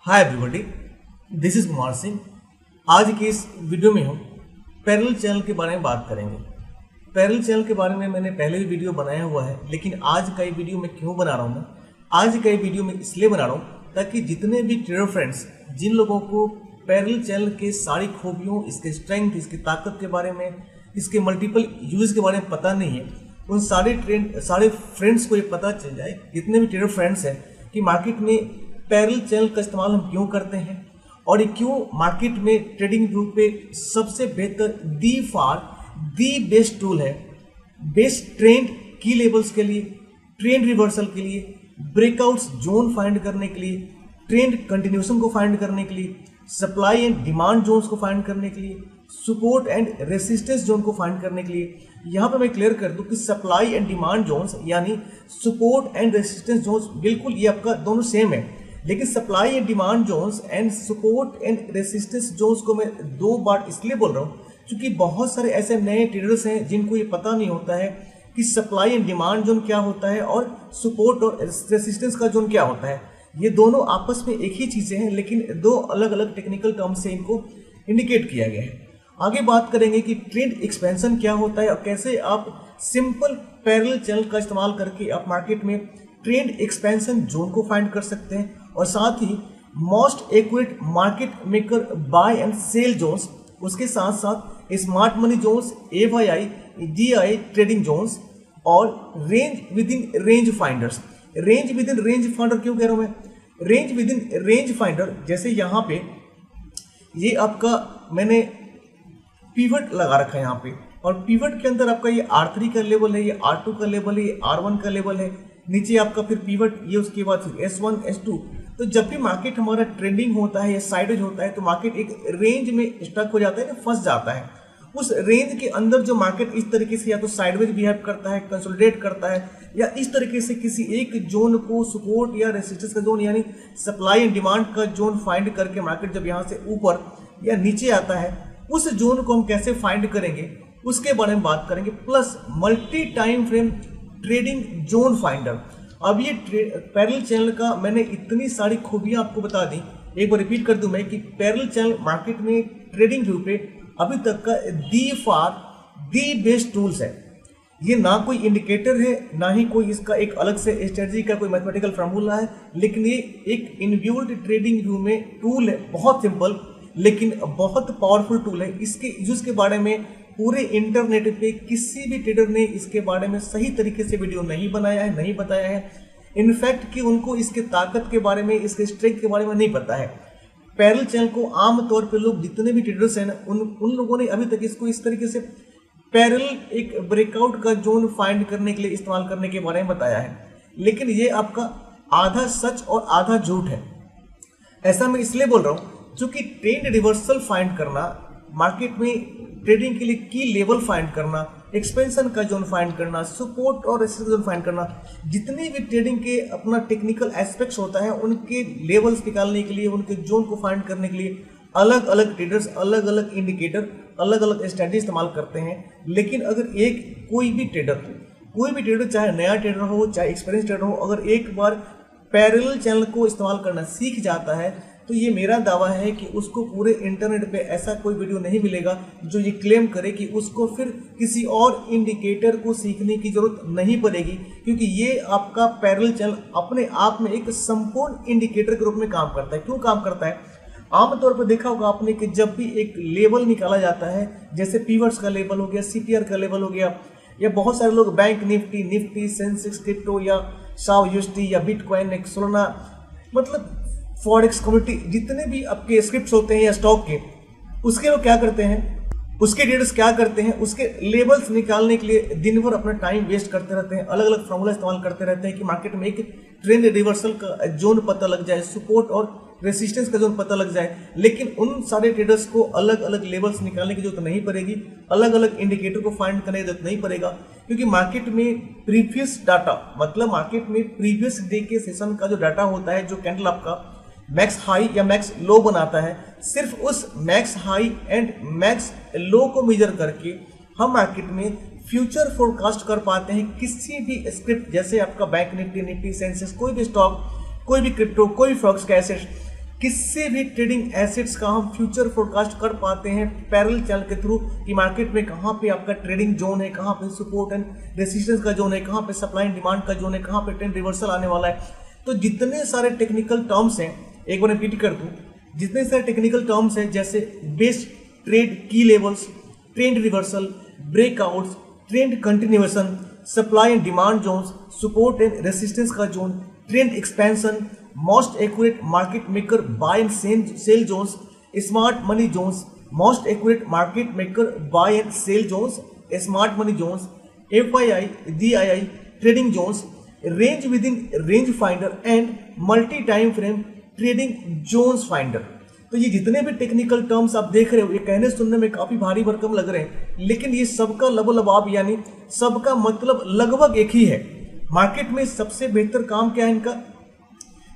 Hi everybody, this is Kumar Singh. आज की इस वीडियो में हम पैरेलल चैनल के बारे में बात करेंगे। पैरेलल चैनल के बारे में मैंने पहले भी वीडियो बनाया हुआ है, लेकिन आज का ये वीडियो मैं क्यों बना रहा हूँ? आज का ये वीडियो मैं इसलिए बना रहा हूँ ताकि जितने भी ट्रेडर फ्रेंड्स, जिन लोगों को पैरेलल चैनल के सारी खूबियों, इसके स्ट्रेंथ, इसकी ताकत के बारे में, इसके मल्टीपल यूज के बारे में पता नहीं है, उन सारे फ्रेंड्स को ये पता चल जाए, जितने भी ट्रेडर फ्रेंड्स हैं, कि मार्केट में पैरेलल चैनल का इस्तेमाल हम क्यों करते हैं और ये क्यों मार्केट में ट्रेडिंग व्यू पे सबसे बेहतर दी बेस्ट टूल है। बेस्ट ट्रेंड की लेवल्स के लिए, ट्रेंड रिवर्सल के लिए, ब्रेकआउट्स जोन फाइंड करने के लिए, ट्रेंड कंटिन्यूएशन को फाइंड करने के लिए, सप्लाई एंड डिमांड जोन्स को फाइंड करने के लिए, सपोर्ट एंड रेसिस्टेंस जोन को फाइंड करने के लिए। यहाँ पे मैं क्लियर कर दूं कि सप्लाई एंड डिमांड जोन्स यानी सपोर्ट एंड रेसिस्टेंस जोन्स बिल्कुल ये आपका दोनों सेम है, लेकिन supply and demand zones and support and resistance zones को मैं दो बार इसलिए बोल रहा हूँ क्योंकि बहुत सारे ऐसे नए ट्रेडर्स हैं जिनको ये पता नहीं होता है कि सप्लाई एंड डिमांड जोन क्या होता है और सपोर्ट और रेसिस्टेंस का जोन क्या होता है। ये दोनों आपस में एक ही चीजें हैं, लेकिन दो अलग अलग टेक्निकल टर्म से इनको इंडिकेट किया गया है। आगे बात करेंगे कि ट्रेंड एक्सपेंशन क्या होता है और कैसे आप सिंपल पैरेलल चैनल का इस्तेमाल करके आप मार्केट में ट्रेंड एक्सपेंशन जोन को फाइंड कर सकते हैं, और साथ ही most accurate market maker buy and sell zones, उसके साथ साथ smart money zones, FII, DI trading zones और range within range finders. Range within range finder क्यों कह रहा हूं मैं? Range within range finder जैसे यहाँ पे ये आपका मैंने पिवट लगा रखा है यहाँ पे, और पिवट के अंदर आपका ये R3 का लेवल है, ये R2 का लेवल है, ये R1 का लेवल है, नीचे आपका फिर पिवट, ये उसके बाद फिर S1 S2। तो जब भी मार्केट हमारा ट्रेंडिंग होता है या साइडवेज होता है तो मार्केट एक रेंज में स्टक हो जाता है, फंस जाता है। उस रेंज के अंदर जो मार्केट इस तरीके से या तो साइडवेज बिहेव करता है, कंसोलिडेट करता है, या इस तरीके से किसी एक जोन को सपोर्ट या रेसिस्टेंस का जोन यानी सप्लाई एंड डिमांड का जोन फाइंड करके मार्केट जब यहाँ से ऊपर या नीचे आता है, उस जोन को हम कैसे फाइंड करेंगे उसके बारे में बात करेंगे। Plus multi time frame trading zone finder. अब ये पैरेलल चैनल का मैंने इतनी सारी खूबियां आपको बता दी, एक बार रिपीट कर दूं मैं कि पैरेलल चैनल मार्केट में ट्रेडिंग व्यू पे अभी तक का दी बेस्ट टूल्स है। ये ना कोई इंडिकेटर है, ना ही कोई इसका एक अलग से स्ट्रेटजी का कोई मैथमेटिकल फार्मूला है, लेकिन ये एक इनबिल्ट ट्रेडिंग व्यू में टूल है। बहुत सिंपल लेकिन बहुत पावरफुल टूल है। इसके यूज के बारे में पूरे इंटरनेट पे किसी भी ट्रेडर ने इसके बारे में सही तरीके से वीडियो नहीं बनाया है, नहीं बताया है। इनफैक्ट कि उनको इसके ताकत के बारे में, इसके स्ट्रेंथ के बारे में नहीं पता है। पैरेलल चैनल को आमतौर पे लोग, जितने भी ट्रेडर्स हैं ना, उन लोगों ने अभी तक इसको इस तरीके से पैरेलल एक ब्रेकआउट का जोन फाइंड करने के लिए इस्तेमाल करने के बारे में बताया है, लेकिन ये आपका आधा सच और आधा झूठ है। ऐसा मैं इसलिए बोल रहा हूँ क्योंकि ट्रेंड रिवर्सल फाइंड करना, मार्केट में ट्रेडिंग के लिए की लेवल फाइंड करना, एक्सपेंशन का जोन फाइंड करना, सपोर्ट और रेसिस्टेंस जोन फाइंड करना, जितने भी ट्रेडिंग के अपना टेक्निकल एस्पेक्ट्स होता है उनके लेवल्स निकालने के लिए, उनके जोन को फाइंड करने के लिए अलग अलग ट्रेडर्स, अलग अलग इंडिकेटर, अलग अलग स्ट्रेटजी इस्तेमाल करते हैं। लेकिन अगर कोई भी ट्रेडर चाहे नया ट्रेडर हो, चाहे एक्सपीरियंस ट्रेडर हो, अगर एक बार पैरेलल चैनल को इस्तेमाल करना सीख जाता है तो ये मेरा दावा है कि उसको पूरे इंटरनेट पे ऐसा कोई वीडियो नहीं मिलेगा जो ये क्लेम करे कि उसको फिर किसी और इंडिकेटर को सीखने की जरूरत नहीं पड़ेगी, क्योंकि ये आपका पैरेलल चैनल अपने आप में एक संपूर्ण इंडिकेटर के रूप में काम करता है। क्यों काम करता है? आमतौर पर देखा होगा आपने कि जब भी एक लेवल निकाला जाता है, जैसे पीवर्ट्स का लेवल हो गया, सीपीआर का लेवल हो गया, या बहुत सारे लोग बैंक निफ्टी, सेंसेक्स, क्रिप्टो या साव यूएसडी या बिटकॉइन, सोलना, मतलब फॉरेक्स कम्युनिटी, जितने भी आपके स्क्रिप्ट्स होते हैं या स्टॉक के, उसके लोग क्या करते हैं, उसके ट्रेडर्स क्या करते हैं, उसके लेवल्स निकालने के लिए दिन भर अपना टाइम वेस्ट करते रहते हैं, अलग अलग फॉर्मूला इस्तेमाल करते रहते हैं कि मार्केट में एक ट्रेंड रिवर्सल का जोन पता लग जाए, सपोर्ट और रेसिस्टेंस का जोन पता लग जाए। लेकिन उन सारे ट्रेडर्स को अलग अलग लेवल्स निकालने की जरूरत नहीं पड़ेगी, अलग अलग इंडिकेटर को फाइंड करने की जरूरत नहीं पड़ेगा, क्योंकि मार्केट में प्रीवियस डाटा, मतलब मार्केट में प्रीवियस डे के सेशन का जो डाटा होता है, जो कैंडल आपका मैक्स हाई या मैक्स लो बनाता है, सिर्फ उस मैक्स हाई एंड मैक्स लो को मेजर करके हम मार्केट में फ्यूचर फोरकास्ट कर पाते हैं किसी भी स्क्रिप्ट, जैसे आपका बैंक निफ्टी, सेंसेक्स, कोई भी स्टॉक, कोई भी क्रिप्टो, कोई भी फॉरेक्स का एसेट, किससे भी ट्रेडिंग एसेट्स का हम फ्यूचर फोरकास्ट कर पाते हैं पैरेलल चैनल के थ्रू कि मार्केट में कहाँ पे आपका ट्रेडिंग जोन है, कहाँ पे सपोर्ट एंड रेसिस्टेंस का जोन है, कहाँ पे सप्लाई एंड डिमांड का जोन है, कहाँ पे ट्रेंड रिवर्सल आने वाला है। तो जितने सारे टेक्निकल टर्म्स हैं, एक बार रिपीट कर दूं, जितने सारे टेक्निकल टर्म्स हैं जैसे best trade key levels, trend reversal, breakouts, trend continuation, supply and demand zones, support and resistance का zone, trend expansion, most accurate market maker buy and sell zones, smart money zones, most accurate market maker buy and sell zones, smart money zones, FII, DII, trading zones, range within range finder and multi time frame trading zones finder. तो ये जितने भी technical terms आप देख रहे हो, ये कहने सुनने में काफी भारी भरकम लग रहे हैं, लेकिन ये सबका लबोलबाब यानी सबका मतलब लगभग एक ही है। मार्केट में सबसे बेहतर काम क्या है इनका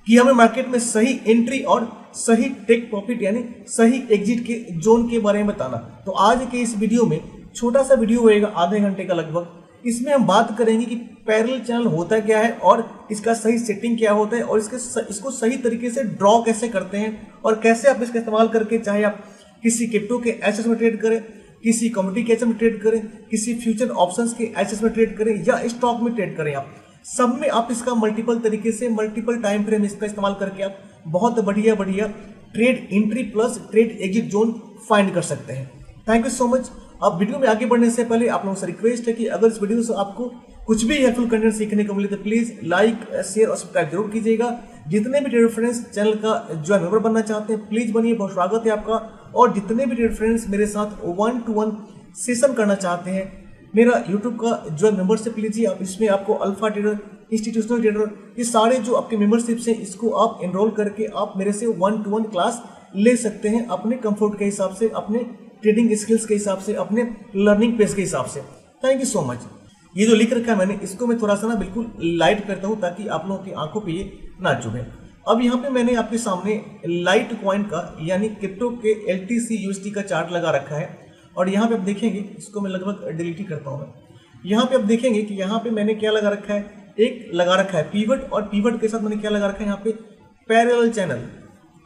कि हमें मार्केट में सही एंट्री और सही टेक प्रॉफिट यानी सही एग्जिट के जोन के बारे में बताना। तो आज के इस वीडियो में छोटा सा वीडियो होएगा, आधे घंटे का लगभग, इसमें हम बात करेंगे कि पैरेलल चैनल होता क्या है और इसका सही सेटिंग क्या होता है और इसको सही तरीके से ड्रॉ कैसे करते हैं और कैसे आप इसका इस्तेमाल करके, चाहे आप किसी क्रिप्टो के एसेट्स में ट्रेड करें, किसी कमोडिटी के एसेट में ट्रेड करें, किसी फ्यूचर ऑप्शंस के एसेट्स में ट्रेड करें या स्टॉक में ट्रेड करें, आप सब में आप इसका मल्टीपल तरीके से मल्टीपल टाइम फ्रेम इसका इस्तेमाल करके आप बहुत बढ़िया trade entry plus trade exit zone find कर सकते हैं। Thank you so much. अब वीडियो में आगे बढ़ने से पहले आप लोगों से रिक्वेस्ट है कि अगर इस वीडियो से आपको कुछ भी हेल्पफुल कंटेंट सीखने को मिले तो प्लीज लाइक, शेयर और सब्सक्राइब जरूर कीजिएगा। जितने भी ट्रेडर फ्रेंड्स चैनल का ज्वाइन मेंबर बनना चाहते हैं प्लीज बनिए, बहुत स्वागत है आपका। और जितने भी ट्रेडर फ्रेंड्स मेरे साथ 1-to-1 सेशन करना चाहते हैं, मेरा यूट्यूब का ज्वाइन मेंबरशिप लीजिए आप। इसमें आपको अल्फा ट्रेडर, इंस्टीट्यूशनल ट्रेडर, ये सारे जो आपके मेंबरशिप्स हैं इसको आप एनरोल करके आप मेरे से 1-to-1 क्लास ले सकते हैं अपने कंफर्ट के हिसाब से, अपने ट्रेडिंग स्किल्स के हिसाब से, अपने लर्निंग पेस के हिसाब से। Thank you so much. ये जो लिख रखा है मैंने, इसको मैं थोड़ा सा ना बिल्कुल लाइट करता हूँ ताकि आप लोगों की आंखों पे ये ना चुभे। अब यहाँ पे मैंने आपके सामने लाइट कॉइन का यानी क्रिप्टो के LTC USD का चार्ट लगा रखा है और यहाँ पे आप देखेंगे, इसको मैं लगभग डिलीट ही करता हूँ। यहाँ पे आप देखेंगे कि यहाँ पे मैंने क्या लगा रखा है, एक लगा रखा है पीवट और पीवट के साथ मैंने क्या लगा रखा है यहाँ पे पैरेलल चैनल,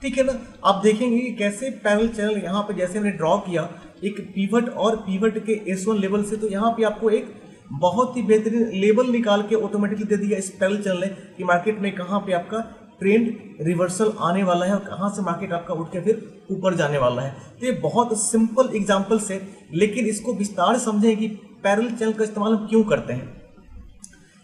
ठीक है ना। आप देखेंगे कि कैसे पैरेलल चैनल यहाँ पे जैसे मैंने ड्रॉ किया एक पीवट और पीवट के S1 लेवल से, तो यहाँ पे आपको एक बहुत ही बेहतरीन लेवल निकाल के ऑटोमेटिकली दे दिया इस पैरेलल चैनल ने कि मार्केट में कहाँ पे आपका ट्रेंड रिवर्सल आने वाला है और कहाँ से मार्केट आपका उठ के फिर ऊपर जाने वाला है। तो ये बहुत सिंपल एग्जांपल्स है, लेकिन इसको विस्तार समझें कि पैरेलल चैनल का इस्तेमाल हम क्यों करते हैं।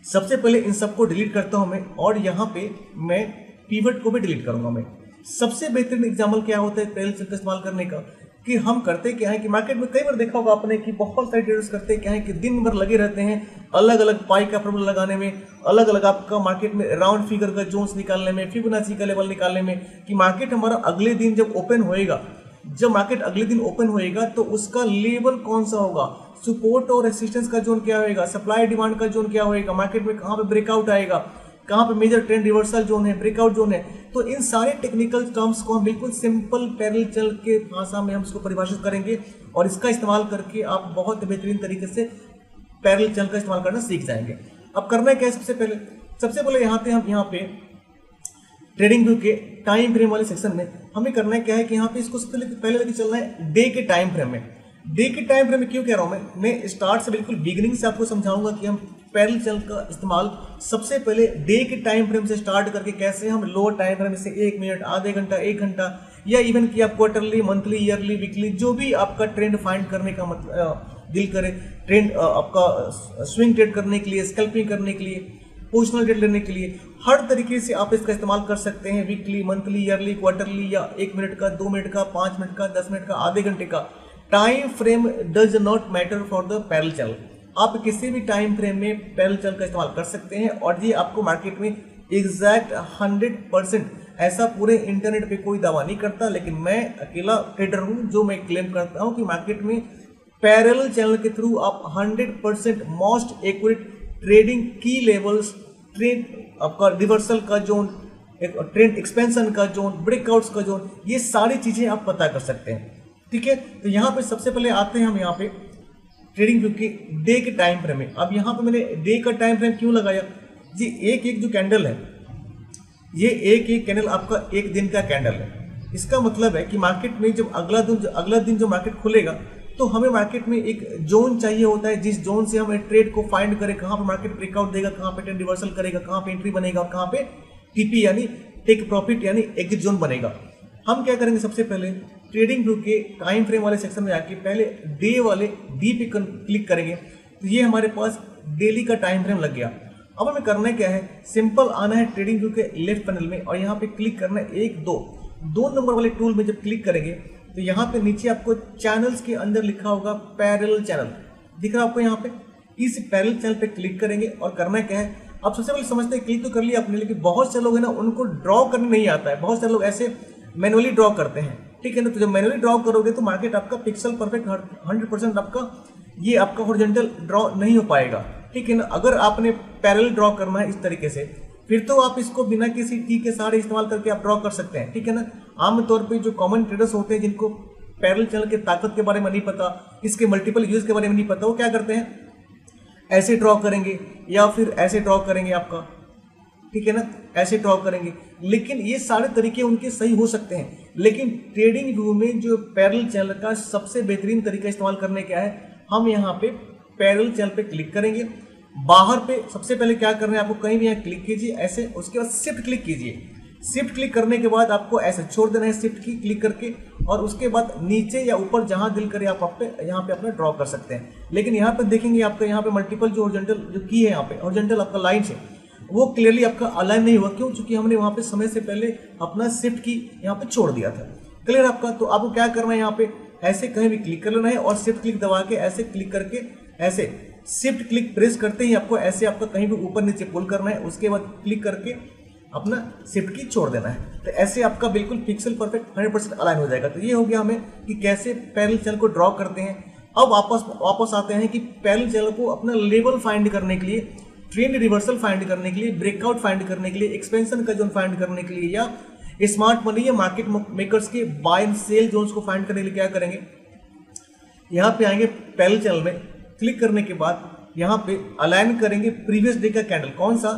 सबसे पहले इन सबको डिलीट करता हूं मैं और यहाँ पे मैं पीवट को भी डिलीट करूंगा मैं। सबसे बेहतरीन एग्जाम्पल क्या होता है पैरेलल चैनल का इस्तेमाल करने का कि हम करते क्या है कि मार्केट में कई बार देखा होगा आपने कि बहुत सारे ट्रेडर्स करते क्या है कि दिन भर लगे रहते हैं अलग अलग पाई का फॉर्मूला लगाने में, अलग अलग आपका मार्केट में राउंड फिगर का जोन्स निकालने में, फिबोनाची का लेवल निकालने में कि मार्केट हमारा अगले दिन जब ओपन होएगा, जब मार्केट अगले दिन ओपन होएगा तो उसका लेवल कौन सा होगा, सपोर्ट और रेसिस्टेंस का जोन क्या होएगा, सप्लाई डिमांड का जोन क्या होएगा, मार्केट में कहाँ पे ब्रेकआउट आएगा, कहाँ पे मेजर ट्रेंड रिवर्सल जोन है, ब्रेकआउट जोन है। तो इन सारे टेक्निकल टर्म्स को हम बिल्कुल सिंपल पैरेलल चैनल के भाषा में हम इसको परिभाषित करेंगे और इसका इस्तेमाल करके आप बहुत बेहतरीन तरीके से पैरेलल चैनल का इस्तेमाल करना सीख जाएंगे। अब करना क्या है, सबसे पहले यहाँ पे ट्रेडिंग व्यू के टाइम फ्रेम वाले सेक्शन में हमें करना है क्या है कि यहाँ पे इसको पहले लेके चलना है डे के टाइम फ्रेम में। डे के टाइम फ्रेम में क्यों कह रहा हूँ मैं स्टार्ट से बिल्कुल बिगिनिंग से आपको समझाऊंगा कि हम पैरेलल चैनल का इस्तेमाल सबसे पहले डे के टाइम फ्रेम से स्टार्ट करके कैसे हम लोअर टाइम फ्रेम से 1 मिनट, आधे घंटा, 1 घंटा या इवन कि आप क्वार्टरली, मंथली, ईयरली, वीकली जो भी आपका ट्रेंड फाइंड करने का दिल करे, ट्रेंड आपका स्विंग ट्रेड करने के लिए, स्कैल्पिंग करने के लिए, पोजिशनल ट्रेड लेने के लिए, हर तरीके से आप इसका इस्तेमाल कर सकते हैं। वीकली, मंथली, ईयरली, क्वार्टरली या 1 मिनट का, 2 मिनट का, 5 मिनट का, 10 मिनट का, आधे घंटे का। Time frame does not matter for the parallel channel. आप किसी भी टाइम फ्रेम में पैरेलल चैनल का इस्तेमाल कर सकते हैं और ये आपको मार्केट में एग्जैक्ट 100% ऐसा पूरे इंटरनेट पे कोई दावा नहीं करता, लेकिन मैं अकेला ट्रेडर हूं जो मैं क्लेम करता हूं कि मार्केट में पैरेलल चैनल के थ्रू आप 100% मोस्ट एक्यूरेट ट्रेडिंग की लेवल्स, ट्रेंड आपका रिवर्सल का जोन, ट्रेंड एक्सपेंशन का जोन, ब्रेकआउट्स का जोन, ये सारी चीजें आप पता कर सकते हैं। ठीक है, तो यहाँ पे सबसे पहले आते हैं हम यहाँ पे ट्रेडिंग व्यू के डे के टाइम फ्रेम में। अब यहाँ पे मैंने डे का टाइम फ्रेम क्यों लगाया जी, एक जो कैंडल है, ये एक कैंडल आपका एक दिन का कैंडल है। इसका मतलब है कि मार्केट में जब अगला दिन जो मार्केट खुलेगा तो हमें मार्केट में एक जोन चाहिए होता है, जिस जोन से हम ट्रेड को फाइंड करें, कहाँ पे मार्केट ब्रेकआउट देगा, कहाँ पे ट्रेंड रिवर्सल करेगा, कहाँ पे एंट्री बनेगा और कहाँ पे टीपी यानी टेक प्रॉफिट यानी एग्जिट जोन बनेगा। हम क्या करेंगे, सबसे पहले ट्रेडिंग व्यू के टाइम फ्रेम वाले सेक्शन में आके पहले डे वाले डी पे क्लिक करेंगे। तो ये हमारे पास डेली का टाइम फ्रेम लग गया। अब हमें करना क्या है, सिंपल आना है ट्रेडिंग व्यू के लेफ्ट पैनल में और यहाँ पे क्लिक करना है 2 नंबर वाले टूल में। जब क्लिक करेंगे तो यहाँ पे नीचे आपको चैनल्स के अंदर लिखा होगा पैरेलल चैनल, दिख रहा है आपको यहाँ पे। इस पैरेलल चैनल पे क्लिक करेंगे और करना क्या है, आप सबसे पहले समझते हैं क्लिक तो कर लिया आपने, लेकिन बहुत से लोग है ना उनको ड्रॉ करने नहीं आता है। बहुत से लोग ऐसे मैनुअली ड्रॉ करते हैं, ठीक है ना। तो जब मैनुअली ड्रॉ करोगे तो मार्केट आपका पिक्सल परफेक्ट 100% आपका ये आपका हॉरिजॉन्टल ड्रॉ नहीं हो पाएगा, ठीक है ना। अगर आपने पैरेलल ड्रॉ करना है इस तरीके से, फिर तो आप इसको बिना किसी टी के सहारे इस्तेमाल करके आप ड्रॉ कर सकते हैं, ठीक है ना। आमतौर पे जो कॉमन ट्रेडर्स होते हैं जिनको पैरेलल चैनल के ताकत के बारे में नहीं पता, इसके मल्टीपल यूज के बारे में नहीं पता, वो क्या करते हैं, ऐसे ड्रॉ करेंगे या फिर ऐसे ड्रॉ करेंगे आपका, ठीक है ना, ऐसे ड्रॉ करेंगे। लेकिन ये सारे तरीके उनके सही हो सकते हैं, लेकिन ट्रेडिंग व्यू में जो पैरेलल चैनल का सबसे बेहतरीन तरीका इस्तेमाल करने क्या है, हम यहाँ पे पैरेलल चैनल पे क्लिक करेंगे। बाहर पे सबसे पहले क्या करना है, आपको कहीं भी यहाँ क्लिक कीजिए ऐसे, उसके बाद शिफ्ट क्लिक कीजिए। शिफ्ट क्लिक करने के बाद आपको ऐसे छोड़ देना है शिफ्ट की क्लिक करके, और उसके बाद नीचे या ऊपर जहां दिल करे आप यहाँ पे अपना ड्रॉ कर सकते हैं। लेकिन यहाँ पे देखेंगे आपका यहाँ पे मल्टीपल जो हॉरिजॉन्टल जो की है, यहाँ पे हॉरिजॉन्टल आपका लाइन है वो क्लियरली आपका अलाइन नहीं हुआ। क्यों? चूंकि हमने वहाँ पे समय से पहले अपना शिफ्ट की यहाँ पे छोड़ दिया था। क्लियर आपका? तो आपको क्या करना है, यहाँ पे ऐसे कहीं भी क्लिक कर लेना है और शिफ्ट क्लिक दबा के ऐसे क्लिक करके ऐसे शिफ्ट क्लिक प्रेस करते ही आपको ऐसे आपका कहीं भी ऊपर नीचे पुल करना है, उसके बाद क्लिक करके अपना शिफ्ट की छोड़ देना है। तो ऐसे आपका बिल्कुल पिक्सल परफेक्ट 100% अलाइन हो जाएगा। तो ये हो गया हमें कि कैसे पैरेलल चैनल को ड्रॉ करते हैं। अब वापस आते हैं कि पैरेलल चैनल को अपना लेवल फाइंड करने के लिए, ट्रेंड रिवर्सल फाइंड करने के लिए, ब्रेकआउट फाइंड करने के लिए, एक्सपेंशन का जोन फाइंड करने के लिए, या स्मार्ट मनी या मार्केट मेकर्स के बाय एंड सेल जोन्स को फाइंड करने के लिए क्या करेंगे, यहाँ पे आएंगे पैरेलल चैनल में, क्लिक करने के बाद यहाँ पे अलाइन करेंगे प्रीवियस डे का कैंडल। कौन सा?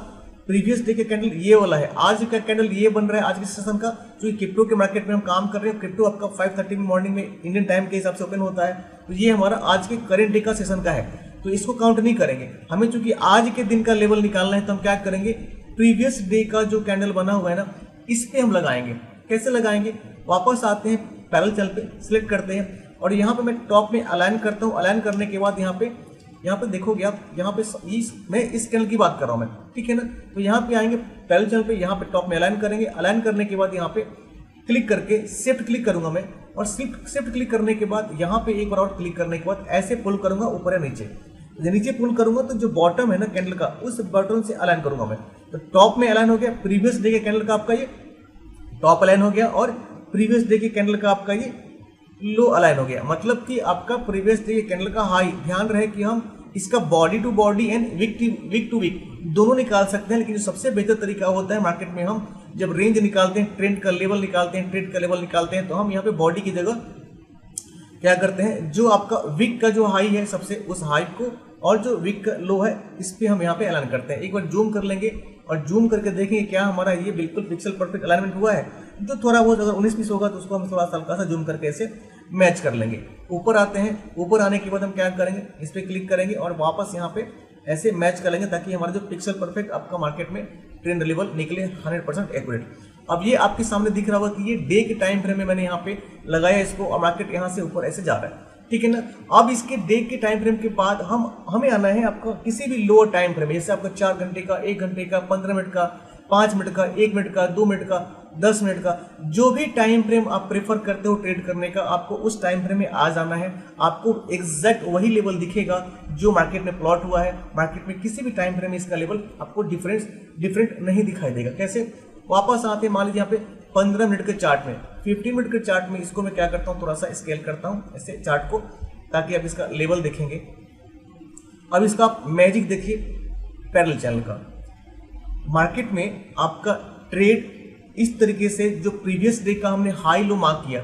प्रीवियस डे का कैंडल ये वाला है। आज का कैंडल ये बन रहा है आज के सेशन का, जो क्रिप्टो के मार्केट में हम काम कर रहे हैं। क्रिप्टो आपका 5:30 मॉर्निंग में इंडियन टाइम के हिसाब से ओपन होता है। तो ये हमारा आज के करेंट डे का सेशन का है, तो इसको काउंट नहीं करेंगे। हमें चूंकि आज के दिन का लेवल निकालना है, तो हम क्या करेंगे, प्रीवियस डे का जो कैंडल बना हुआ है ना, इस पे हम लगाएंगे। कैसे लगाएंगे? वापस आते हैं पैरेलल चैनल पे, सिलेक्ट करते हैं और यहाँ पे मैं टॉप में अलाइन करता हूँ। अलाइन करने के बाद यहाँ पे देखोगे आप, यहाँ पे मैं इस कैंडल की बात कर रहा हूँ मैं, ठीक है ना। तो यहाँ पे आएंगे पैरेलल चैनल पे, यहाँ पे टॉप में अलाइन करेंगे। अलाइन करने के बाद यहाँ पे क्लिक करके शिफ्ट क्लिक करूंगा मैं, और शिफ्ट क्लिक करने के बाद यहाँ पे एक बार और क्लिक करने के बाद ऐसे पुल करूंगा ऊपर या नीचे। नीचे पुल करूंगा तो जो बॉटम है ना कैंडल का, उस बटन से अलाइन करूंगा मैं। तो टॉप में अलाइन हो गया, प्रीवियस डे के कैंडल का आपका ये टॉप अलाइन हो गया, और प्रीवियस डे के कैंडल का आपका ये लो अलाइन हो गया। मतलब कि आपका प्रीवियस डे कैंडल का हाई, ध्यान रहे कि हम इसका body to body and wick to wick दोनों निकाल सकते हैं। लेकिन जो सबसे बेहतर तरीका होता है मार्केट में, हम जब रेंज निकालते हैं, ट्रेंड का लेवल निकालते हैं, ट्रेड का लेवल निकालते हैं, तो हम यहाँ पे बॉडी की जगह क्या करते हैं, जो आपका वीक का जो हाई है सबसे, उस हाई को, और जो वीक का लो है इस पे हम यहाँ पे अलाइन करते हैं। एक बार जूम कर लेंगे और जूम करके देखेंगे क्या हमारा ये बिल्कुल पिक्सल परफेक्ट अलाइनमेंट हुआ है। तो थोड़ा बहुत अगर 19-20 होगा तो उसको हम थोड़ा हल्का सा जूम करके ऐसे मैच कर लेंगे। ऊपर आते हैं, ऊपर आने के बाद हम क्या करेंगे, इस पर क्लिक करेंगे और वापस यहाँ पे ऐसे मैच कर लेंगे, ताकि हमारा जो पिक्सल परफेक्ट आपका मार्केट में ट्रेंड लेवल निकले 100% एक्यूरेट। अब ये आपके सामने दिख रहा होगा कि ये डे के टाइम फ्रेम में मैंने यहाँ पे लगाया इसको, और मार्केट यहाँ से ऊपर ऐसे जा रहा है, ठीक है ना। अब इसके डे के टाइम फ्रेम के बाद हमें आना है आपका किसी भी लोअर टाइम फ्रेम, जैसे आपका 4 घंटे का, 1 घंटे का, 15 मिनट का, 5 मिनट का, 1 मिनट का, 2 मिनट का, 10 मिनट का, जो भी टाइम फ्रेम आप प्रेफर करते हो ट्रेड करने का, आपको उस टाइम फ्रेम में आ जाना है। आपको एग्जैक्ट वही लेवल दिखेगा जो मार्केट में प्लॉट हुआ है। मार्केट में किसी भी टाइम फ्रेम में इसका लेवल आपको डिफरेंट नहीं दिखाई देगा। कैसे? वापस आते हैं, मान लीजिए यहाँ पे 15 मिनट के चार्ट में, 15 मिनट के चार्ट में इसको मैं क्या करता हूँ, थोड़ा सा स्केल करता हूँ ऐसे चार्ट को, ताकि आप इसका लेवल देखेंगे। अब इसका आप मैजिक देखिए पैरेलल चैनल का। मार्केट में आपका ट्रेड इस तरीके से, जो प्रीवियस डे का हमने हाई लो मार्क किया,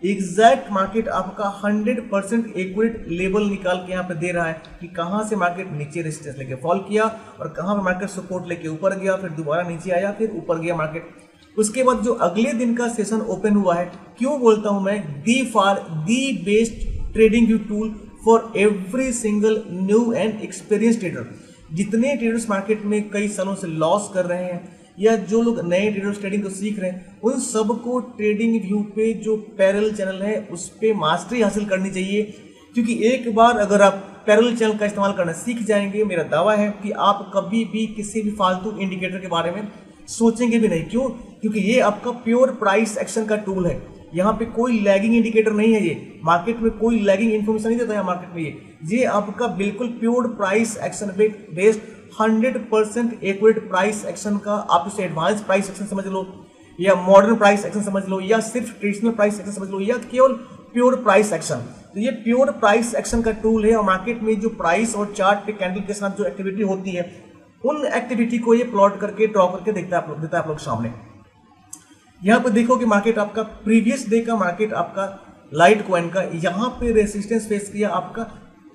एग्जैक्ट मार्केट आपका 100% एक्यूरेट लेवल निकाल के यहाँ पे दे रहा है कि कहाँ से मार्केट नीचे रेजिस्टेंस लेके फॉल किया और कहाँ पे मार्केट सपोर्ट लेके ऊपर गया, फिर दोबारा नीचे आया, फिर ऊपर गया मार्केट। उसके बाद जो अगले दिन का सेशन ओपन हुआ है, क्यों बोलता हूं मैं, the best trading view tool for every single new and experience trader. जितने ट्रेडर्स मार्केट में कई सालों से लॉस कर रहे हैं या जो लोग नए ट्रेडर्स ट्रेडिंग को सीख रहे हैं, उन सबको ट्रेडिंग व्यू पे जो पैरेलल चैनल है उस पे मास्टरी हासिल करनी चाहिए। क्योंकि एक बार अगर आप पैरेलल चैनल का इस्तेमाल करना सीख जाएंगे, मेरा दावा है कि आप कभी भी किसी भी फालतू इंडिकेटर के बारे में सोचेंगे भी नहीं। क्यों? क्योंकि ये आपका प्योर प्राइस एक्शन का टूल है। यहाँ पे कोई लैगिंग इंडिकेटर नहीं है, ये मार्केट में कोई लैगिंग इन्फॉर्मेशन नहीं देता है मार्केट में। ये आपका बिल्कुल pure price action based 100% accurate price action का, आप इसे एडवांस प्राइस एक्शन समझ लो या मॉडर्न प्राइस एक्शन समझ लो या सिर्फ ट्रेडिशनल प्राइस एक्शन समझ लो या केवल प्योर प्राइस एक्शन। तो ये प्योर प्राइस एक्शन का टूल है और मार्केट में जो प्राइस और चार्ट पे कैंडल के साथ जो एक्टिविटी होती है, उन एक्टिविटी को ये प्लॉट करके ड्रॉ करके देता है आप लोग सामने। यहाँ पे देखो कि मार्केट आपका प्रीवियस डे का मार्केट आपका लाइट कॉइन का यहाँ पे रेसिस्टेंस फेस किया आपका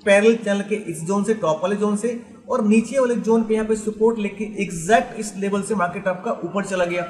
पैरेलल चैनल के इस जोन से, टॉप वाले जोन से, और नीचे वाले जोन पे यहाँ पे सपोर्ट लेके एग्जैक्ट इस लेवल से मार्केट आपका ऊपर चला गया।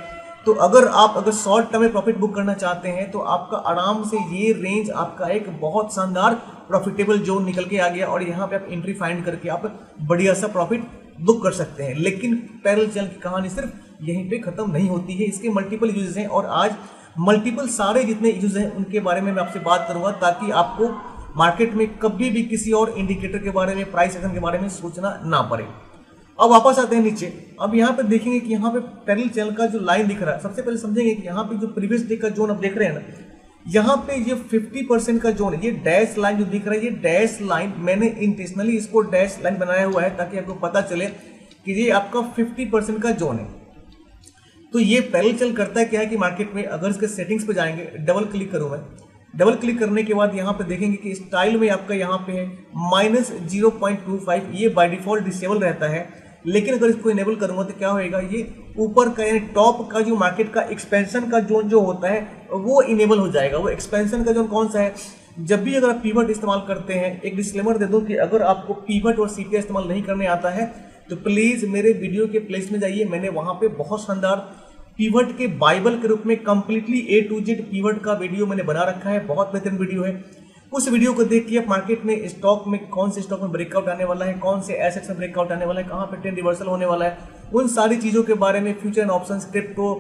तो अगर शॉर्ट टर्म में प्रॉफिट बुक करना चाहते हैं तो आपका आराम से ये रेंज आपका एक बहुत शानदार प्रॉफिटेबल जोन निकल के आ गया और यहाँ पे आप एंट्री फाइंड करके आप बढ़िया सा प्रॉफिट बुक कर सकते हैं। लेकिन पैरेलल चैनल की कहानी सिर्फ यहीं पे खत्म नहीं होती है, इसके मल्टीपल यूजेस हैं और आज मल्टीपल सारे जितने यूजेस हैं उनके बारे में मैं आपसे बात करूंगा ताकि आपको मार्केट में कभी भी किसी और इंडिकेटर के बारे में, प्राइस एक्शन के बारे में सोचना ना पड़े। अब वापस आते हैं नीचे। अब यहाँ पे देखेंगे कि यहाँ पे पैरेलल चैनल का जो लाइन दिख रहा है, सबसे पहले समझेंगे कि यहाँ पे जो प्रीवियस डे का जोन आप देख रहे हैं ना, यहाँ पे ये 50% का जोन है। ये डैश लाइन जो दिख रहा है, ये डैश लाइन मैंने इंटेंशनली इसको डैश लाइन बनाया हुआ है ताकि आपको पता चले कि ये आपका 50% का जोन है। तो ये पैरेलल चैनल करता है क्या है कि मार्केट में अगर इसके सेटिंग्स पे जाएंगे, डबल क्लिक करूँ मैं, डबल क्लिक करने के बाद यहाँ पे देखेंगे कि स्टाइल में आपका यहाँ पे है -0.25, ये बाय डिफॉल्ट डिसेबल रहता है। लेकिन अगर इसको इनेबल करूंगा तो क्या होएगा, ये ऊपर का यानी टॉप का जो मार्केट का एक्सपेंशन का जोन जो होता है वो इनेबल हो जाएगा। वो एक्सपेंशन का जोन कौन सा है, जब भी अगर आप पीवट इस्तेमाल करते हैं, एक डिस्क्लेमर दे दूं कि अगर आपको पीवट और सीपीआई इस्तेमाल नहीं करने आता है तो प्लीज मेरे वीडियो के प्लेलिस्ट में जाइए। मैंने वहां पे बहुत शानदार पीवट के बाइबल के रूप में completely A to Z pivot का वीडियो मैंने बना रखा है, बहुत बेहतरीन वीडियो है। उस वीडियो को देख के आप मार्केट में स्टॉक में कौन से स्टॉक में ब्रेकआउट आने वाला है, कौन से एसेट्स में ब्रेकआउट आने वाला है, कहां पे ट्रेंड रिवर्सल होने वाला है, उन सारी चीजों के बारे में, future and options, crypto,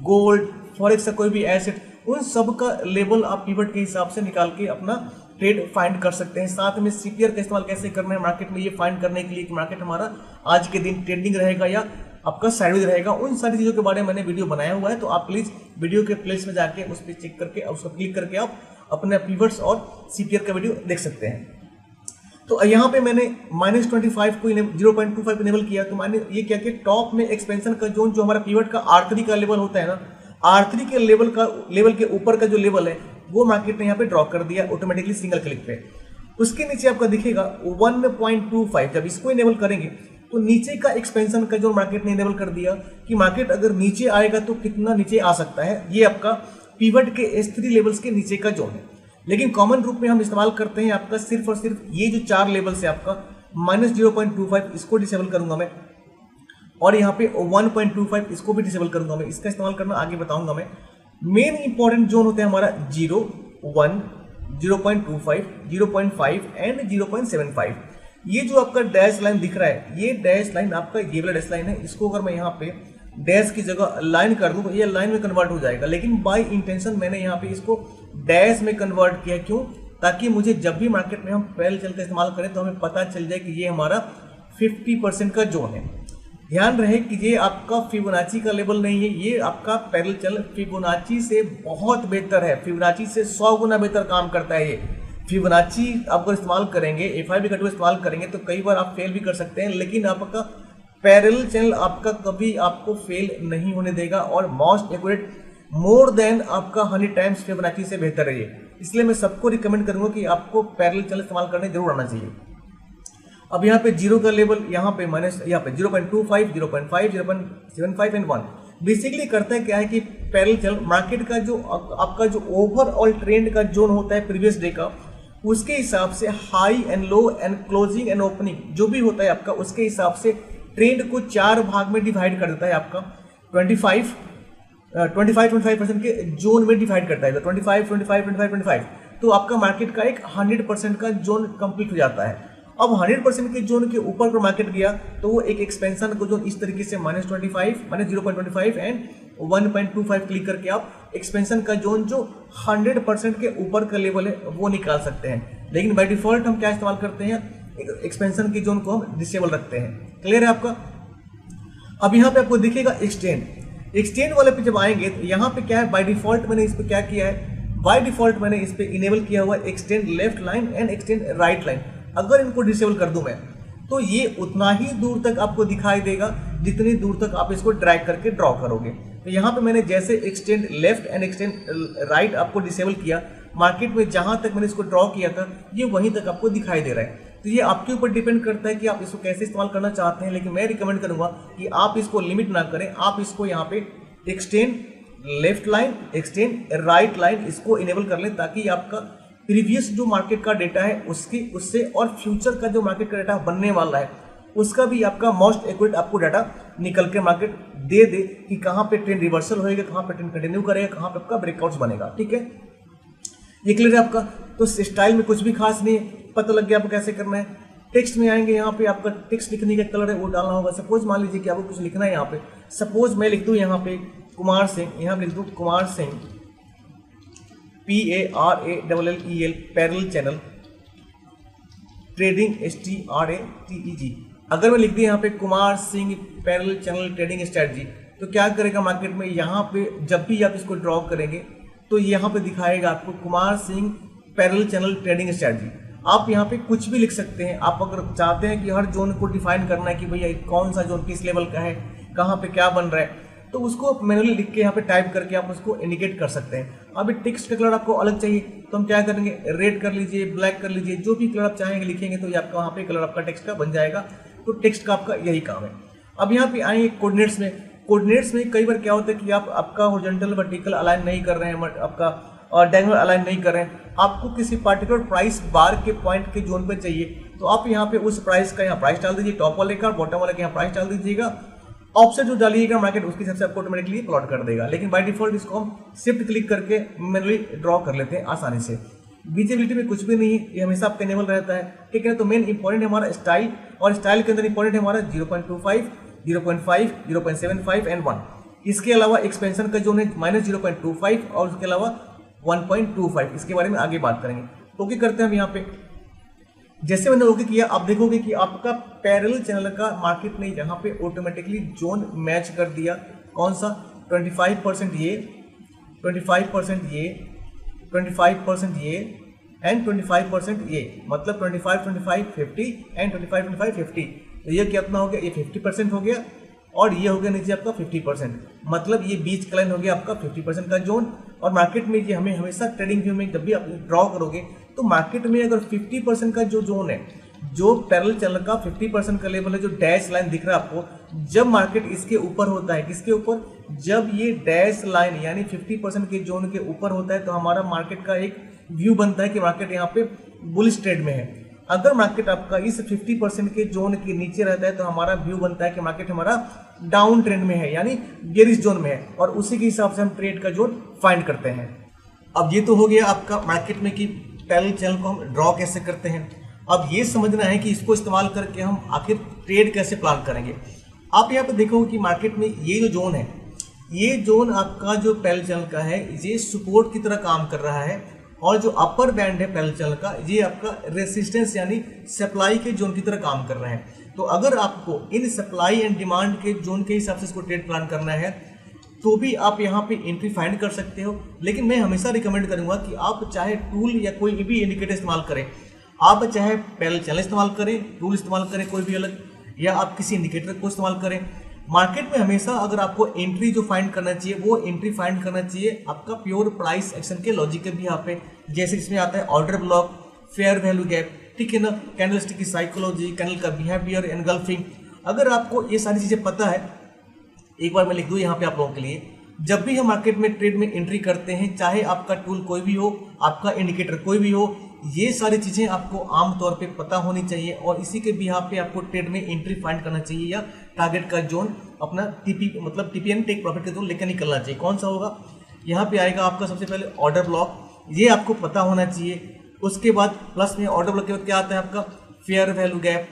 gold, forex का कोई भी एसेट, उन सब का लेवल आप पीवट के हिसाब से निकाल के अपना ट्रेड फाइंड कर सकते हैं। साथ में सीपीआर का इस्तेमाल कैसे करना है मार्केट में, ये फाइंड करने के लिए कि मार्केट हमारा आज के दिन ट्रेंडिंग रहेगा या आपका साइडवेज रहेगा, उन सारी चीजों के बारे में मैंने वीडियो बनाया हुआ है। तो आप प्लीज वीडियो के प्लेलिस्ट में जाके उस पर चेक करके उसको क्लिक करके आप अपने पीवट्स और सीपीआर का वीडियो देख सकते हैं। तो यहाँ पे मैंने -25 को 0.25 को इनेबल किया। तो मैंने ये क्या कि टॉप में एक्सपेंशन का जोन जो हमारा पीवट का R3 का लेवल होता है ना, R3 के लेवल के ऊपर का जो लेवल है वो मार्केट ने यहाँ पे ड्रॉ कर दिया ऑटोमेटिकली सिंगल क्लिक पे। उसके नीचे आपका दिखेगा 1.25। जब इसको इनेबल करेंगे तो नीचे का एक्सपेंशन का जो मार्केट ने इनेबल कर दिया कि मार्केट अगर नीचे आएगा तो कितना नीचे आ सकता है, ये आपका पीवट के S3 लेवल्स के नीचे का जोन है। लेकिन कॉमन रूप में हम इस्तेमाल करते हैं आपका सिर्फ और सिर्फ ये जो 4 लेवल्स है आपका -0.25, इसको डिसेबल करूंगा मैं, और यहाँ पे 1.25 इसको भी डिसेबल करूंगा मैं। इसका इस्तेमाल करना आगे बताऊंगा मैं। मेन इंपॉर्टेंट जोन होता है हमारा 0, 1, 0.25, 0.5 एंड 0.75। ये जो आपका डैश लाइन दिख रहा है, ये डैश लाइन आपका ये वाला डैश लाइन है। इसको अगर मैं यहाँ पे डैश की जगह लाइन कर दूं तो ये लाइन में कन्वर्ट हो जाएगा, लेकिन बाय इंटेंशन मैंने यहाँ पे इसको डैश में कन्वर्ट किया। क्यों? ताकि मुझे जब भी मार्केट में हम पैरेलल चैनल का इस्तेमाल करें तो हमें पता चल जाए कि ये हमारा 50% का जोन है। ध्यान रहे कि ये आपका फिबोनाची का लेवल नहीं है, ये आपका पैरेलल चैनल फिबोनाची से बहुत बेहतर है, फिबोनाची से 100 गुना बेहतर काम करता है। ये फिबोनाची आप अगर इस्तेमाल करेंगे, FIB का टूल इस्तेमाल करेंगे तो कई बार आप फेल भी कर सकते हैं, लेकिन आपका पैरेलल चैनल आपका कभी आपको फेल नहीं होने देगा और मोस्ट एक्यूरेट मोर देन आपका 100 टाइम्स फिबोनाची से बेहतर है ये। इसलिए मैं सबको रिकमेंड करूंगा कि आपको पैरेलल चैनल इस्तेमाल करने जरूर आना चाहिए। अब यहाँ पे 0 का लेवल, यहाँ पे 0.25, 0.5, 0.75 एंड 1, बेसिकली करता है क्या है कि पैरेलल चैनल मार्केट का जो आपका जो ओवरऑल ट्रेंड का जोन होता है प्रीवियस डे का, उसके हिसाब से high and low and closing and opening जो भी होता है आपका, उसके हिसाब से ट्रेंड को 4 भाग में डिवाइड कर देता है आपका। 25% के जोन में डिवाइड करता है, 25, 25, 25, 25, तो आपका मार्केट का एक 100% का जोन कंप्लीट हो जाता है। अब 100% के जोन के ऊपर पर मार्केट गया तो वो एक एक्सपेंशन को जोन इस तरीके से -25, -0.25 एंड 1.25 क्लिक करके आप एक्सपेंशन का जोन जो 100% के ऊपर का लेवल है वो निकाल सकते हैं। लेकिन बाय डिफॉल्ट हम क्या इस्तेमाल करते हैं, एक्सपेंशन के जोन को हम डिसेबल रखते हैं। क्लियर है आपका। अब यहाँ पे आपको दिखेगा एक्सटेंड वाले पे जब आएंगे तो यहाँ पे क्या है, बाय डिफॉल्ट मैंने इस पे क्या किया है, बाय डिफॉल्ट मैंने इस पे इनेबल किया हुआ extend left line and extend right line. अगर इनको डिसेबल कर दूं मैं तो ये उतना ही दूर तक आपको दिखाई देगा जितनी दूर तक आप इसको ड्रैग करके ड्रॉ करोगे। तो यहाँ पे मैंने जैसे extend left and extend right आपको डिसेबल किया, मार्केट में जहां तक मैंने इसको ड्रॉ किया था ये वहीं तक आपको दिखाई दे रहा है। तो ये आपके ऊपर डिपेंड करता है कि आप इसको कैसे इस्तेमाल करना चाहते हैं, लेकिन मैं रिकमेंड करूंगा कि आप इसको लिमिट ना करें, आप इसको यहाँ पे extend left line extend right line इसको इनेबल कर लें, ताकि आपका प्रीवियस जो मार्केट का डेटा है उससे और फ्यूचर का जो मार्केट का डेटा बनने वाला है उसका भी आपका मोस्ट एक्यूरेट आपको डाटा निकल के मार्केट दे दे कि कहाँ पे ट्रेंड रिवर्सल होएगा, कहाँ पे ट्रेंड कंटिन्यू करेगा, कहाँ पे आपका ब्रेकआउट्स बनेगा। ठीक है, ये क्लियर है आपका। तो स्टाइल में कुछ भी खास नहीं है, पता लग गया आपको कैसे करना है। टेक्स्ट में आएंगे, यहाँ पे आपका टेक्स्ट लिखने का कलर है वो डालना होगा। सपोज मान लीजिए कि आपको कुछ लिखना है, यहाँ पे सपोज मैं लिख दूँ यहाँ पे कुमार सिंह, यहाँ लिख दूँ Kumar Singh PARALLEL parallel channel trading STRATEG। अगर मैं लिख दिया यहाँ पे Kumar Singh parallel channel trading strategy, तो क्या करेगा मार्केट में, यहाँ पे जब भी आप इसको ड्रॉ करेंगे तो यहाँ पे दिखाएगा आपको Kumar Singh parallel channel trading strategy. आप यहाँ पे कुछ भी लिख सकते हैं। आप अगर चाहते हैं कि हर जोन को डिफाइन करना है कि भैया कौन सा जोन किस लेवल का है, कहाँ पे क्या बन रहा है, तो उसको मैनुअली लिख के यहाँ पे टाइप करके आप उसको इंडिकेट कर सकते हैं। अभी टेक्स्ट का कलर आपको अलग चाहिए तो हम क्या करेंगे, रेड कर लीजिए, ब्लैक कर लीजिए, जो भी कलर आप चाहेंगे लिखेंगे तो ये आपका वहाँ पे कलर आपका टेक्स्ट का बन जाएगा। तो टेक्स्ट का आपका यही काम है। अब यहाँ पे आएंगे कोऑर्डिनेट्स में। कोऑर्डिनेट्स में कई बार क्या होता है कि आप आपका हॉरिजॉन्टल वर्टिकल अलाइन नहीं कर रहे हैं, आपका डायगोनल अलाइन नहीं कर रहे हैं, आपको किसी पर्टिकुलर प्राइस बार के पॉइंट के जोन पे चाहिए, तो आप यहाँ पे उस प्राइस का यहाँ प्राइस डाल दीजिए, टॉप वाले का बॉटम वाले का यहाँ प्राइस डाल दीजिएगा। ऑप्शन जो डालिएगा मार्केट उसके हिसाब से आपको ऑटोमेटिकली प्लॉट कर देगा। लेकिन बाय डिफॉल्ट इसको हम शिफ्ट क्लिक करके मैनुअली ड्रॉ कर लेते हैं आसानी से। विजिबिलिटी में कुछ भी नहीं है, ये हमेशा आपका इनेबल रहता है। ठीक है, तो मेन इंपॉर्टेंट है हमारा स्टाइल, और स्टाइल के अंदर इंपॉर्टेंट है हमारा 0.25, 0.5, 0.75 एंड 1। इसके अलावा एक्सपेंशन का जोन है -0.25 और उसके अलावा 1.25। इसके बारे में आगे बात करेंगे। ओके करते हैं हम यहाँ पे। जैसे मैंने ओके किया, आप देखोगे कि आपका पैरेलल चैनल का मार्केट ने यहाँ पे ऑटोमेटिकली जोन मैच कर दिया। कौन सा, 25% ये, 25% ये, 25% ये एंड 25% ये, मतलब 25, 25, 50 एंड 25, 25, 50। तो ये कितना हो गया, ये 50% हो गया और ये हो गया नीचे आपका 50%, मतलब ये बीच का लाइन हो गया आपका 50% का जोन। और मार्केट में ये हमें हमेशा ट्रेडिंग व्यू में जब भी आप ड्रॉ करोगे तो मार्केट में अगर 50% का जो जोन है, जो पैरेलल चैनल का 50% का लेवल है, जो डैश लाइन दिख रहा है आपको, जब मार्केट इसके ऊपर होता है, किसके ऊपर, जब ये डैश लाइन यानी 50% के जोन के ऊपर होता है तो हमारा मार्केट का एक व्यू बनता है कि मार्केट यहाँ पे बुलिश ट्रेड में है। अगर मार्केट आपका इस 50% के जोन के नीचे रहता है तो हमारा व्यू बनता है कि मार्केट हमारा डाउन ट्रेंड में है, यानी बेरिश जोन में है, और उसी के हिसाब से हम ट्रेड का जोन फाइंड करते हैं। अब ये तो हो गया आपका मार्केट में कि पैरेलल चैनल को हम ड्रॉ कैसे करते हैं। अब ये समझना है कि इसको इस्तेमाल करके हम आखिर ट्रेड कैसे प्लान करेंगे। आप यहाँ पे देखोगे कि मार्केट में ये जो जोन है, ये जोन आपका जो पैरेलल चैनल का है, ये सपोर्ट की तरह काम कर रहा है, और जो अपर बैंड है पैरेलल चैनल का, ये आपका रेसिस्टेंस यानी सप्लाई के जोन की तरह काम कर रहे हैं। तो अगर आपको इन सप्लाई एंड डिमांड के जोन के हिसाब से इसको ट्रेड प्लान करना है तो भी आप यहाँ पे एंट्री फाइंड कर सकते हो। लेकिन मैं हमेशा रिकमेंड करूंगा कि आप चाहे टूल या कोई भी इंडिकेटर इस्तेमाल करें, आप चाहे पैरेलल चैनल इस्तेमाल करें, टूल इस्तेमाल करें कोई भी अलग, या आप किसी इंडिकेटर को इस्तेमाल करें, मार्केट में हमेशा अगर आपको एंट्री जो फाइंड करना चाहिए वो एंट्री फाइंड करना चाहिए आपका प्योर प्राइस एक्शन के लॉजिक के भी यहाँ पे, जैसे इसमें आता है order block, fair value gap, ठीक है ना, कैंडलस्टिक की साइकोलॉजी, कैंडल का बिहेवियर, एनगल्फिंग। अगर आपको ये सारी चीजें पता है एक बार मैं लिख दूं यहाँ पे आप लोगों के लिए। जब भी हम मार्केट में ट्रेड में एंट्री करते हैं, चाहे आपका टूल कोई भी हो, आपका इंडिकेटर कोई भी हो, ये सारी चीजें आपको आमतौर पे पता होनी चाहिए और इसी के बिहाफ पे आपको ट्रेड में एंट्री फाइंड करना चाहिए या टारगेट का जोन अपना टीपी मतलब टीपीएन टेक प्रॉफिट का जोन लेकर निकलना चाहिए। कौन सा होगा? यहाँ पे आएगा आपका सबसे पहले ऑर्डर ब्लॉक, ये आपको पता होना चाहिए। उसके बाद प्लस में ऑर्डर ब्लॉक के बाद क्या आता है आपका फेयर वैल्यू गैप,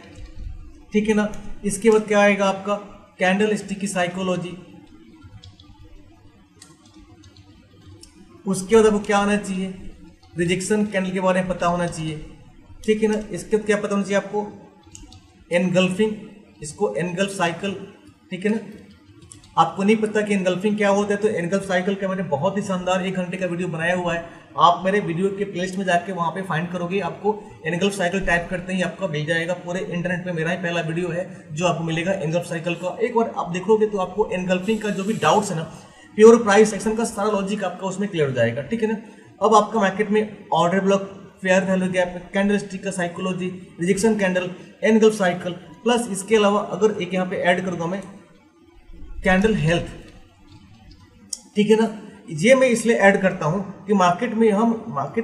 ठीक है ना। इसके बाद क्या आएगा आपका कैंडल स्टिक की साइकोलॉजी। उसके बाद आपको क्या आना चाहिए? रिजेक्शन कैंडल के बारे में पता होना चाहिए, ठीक है ना। इसके बाद क्या पता होना चाहिए आपको? एनगल्फिंग, इसको एनगल्फ साइकिल, ठीक है ना। आपको नहीं पता कि एनगल्फिंग क्या होता है तो एनगल्फ साइकिल का मैंने बहुत ही शानदार 1 घंटे का वीडियो बनाया हुआ है। आप मेरे वीडियो के प्लेलिस्ट में जाके वहाँ पे फाइंड करोगे, आपको एनगल्फ साइकिल टाइप करते ही आपका मिल जाएगा। पूरे इंटरनेट पे मेरा ही पहला वीडियो है जो आपको मिलेगा एनगल्फ साइकिल का। एक बार आप देखोगे तो आपको एनगल्फिंग का जो भी डाउट्स है ना, प्योर प्राइस सेक्शन का सारा लॉजिक आपका उसमें क्लियर हो जाएगा, ठीक है ना। अब आपका मार्केट में order block, fair value gap, candle stick का psychology, rejection candle, engulf cycle, plus इसके अलावा अगर एक यहाँ पे ऐड कर दूं मैं कैंडल हेल्थ, ठीक है ना। ये मैं इसलिए ऐड करता हूं कि मार्केट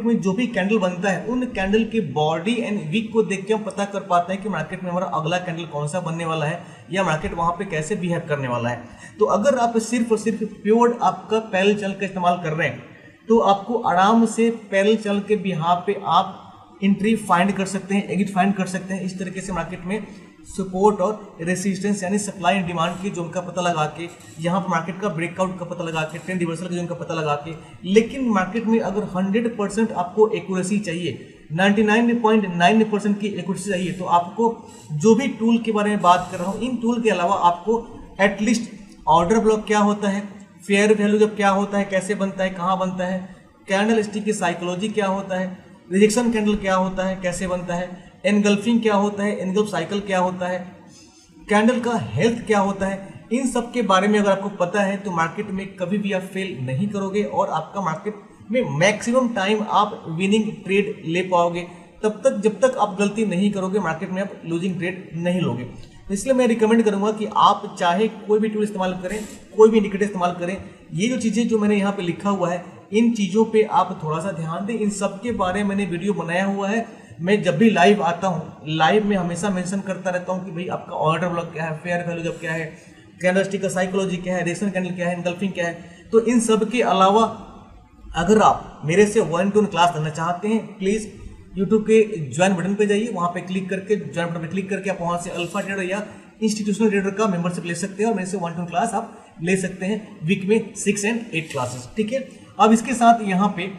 में जो भी कैंडल बनता है उन कैंडल के बॉडी एंड वीक को देख के हम पता कर पाते हैं कि मार्केट में हमारा अगला कैंडल कौन सा बनने वाला है या मार्केट वहां पे कैसे बिहेव करने वाला है। तो अगर आप सिर्फ और सिर्फ प्योर आपका पैरेलल चैनल का इस्तेमाल कर रहे हैं तो आपको आराम से पैरेलल चैनल के बिहाफ पे आप एंट्री फाइंड कर सकते हैं, एग्जिट फाइंड कर सकते हैं। इस तरीके से मार्केट में सपोर्ट और रेसिस्टेंस यानी सप्लाई एंड डिमांड की जोन का पता लगा के, यहाँ पर मार्केट का ब्रेकआउट का पता लगा के, ट्रेंड रिवर्सल के जोन का पता लगा के। लेकिन मार्केट में अगर 100% आपको एक्यूरेसी चाहिए, 99.9% की एक्यूरेसी चाहिए, तो आपको जो भी टूल के बारे में बात कर रहा हूँ, इन टूल के अलावा आपको एटलीस्ट ऑर्डर ब्लॉक क्या होता है, फेयर वैल्यू जब क्या होता है, कैसे बनता है, कहाँ बनता है, कैंडल स्टिक की साइकोलॉजी क्या होता है, रिजेक्शन कैंडल क्या होता है, कैसे बनता है, एनगल्फिंग क्या होता है, एनगल्फ साइकिल क्या होता है, कैंडल का हेल्थ क्या होता है, इन सब के बारे में अगर आपको पता है तो मार्केट में कभी भी आप फेल नहीं करोगे और आपका मार्केट में मैक्सिमम टाइम आप विनिंग ट्रेड ले पाओगे। तब तक जब तक आप गलती नहीं करोगे मार्केट में आप लूजिंग ट्रेड नहीं लोगे। इसलिए मैं रिकमेंड करूंगा कि आप चाहे कोई भी टूल इस्तेमाल करें, कोई भी इंडिकेटर इस्तेमाल करें, ये जो चीज़ें जो मैंने यहाँ पे लिखा हुआ है इन चीज़ों पे आप थोड़ा सा ध्यान दें। इन सब के बारे में मैंने वीडियो बनाया हुआ है। मैं जब भी लाइव आता हूँ, लाइव में हमेशा मेंशन करता रहता हूँ कि भाई आपका ऑर्डर ब्लॉक क्या है, फेयर वैल्यू जब क्या है, कैंडल स्टिक का साइकोलॉजी क्या है, रिजेक्शन कैंडल क्या है, एनगल्फिंग क्या है। तो इन सब के अलावा अगर आप मेरे से 1-to-1 क्लास लेना चाहते हैं, प्लीज़ यूट्यूब के ज्वाइन बटन पे जाइए, वहाँ पे क्लिक करके ज्वाइन बटन पे क्लिक करके आप वहाँ से अल्फा ट्रेडर या इंस्टीट्यूशनल ट्रेडर का मेंबरशिप ले सकते हैं और मेरे से 1-to-1 क्लास आप ले सकते हैं वीक में 6 and 8 क्लासेस, ठीक है। अब इसके साथ यहाँ पे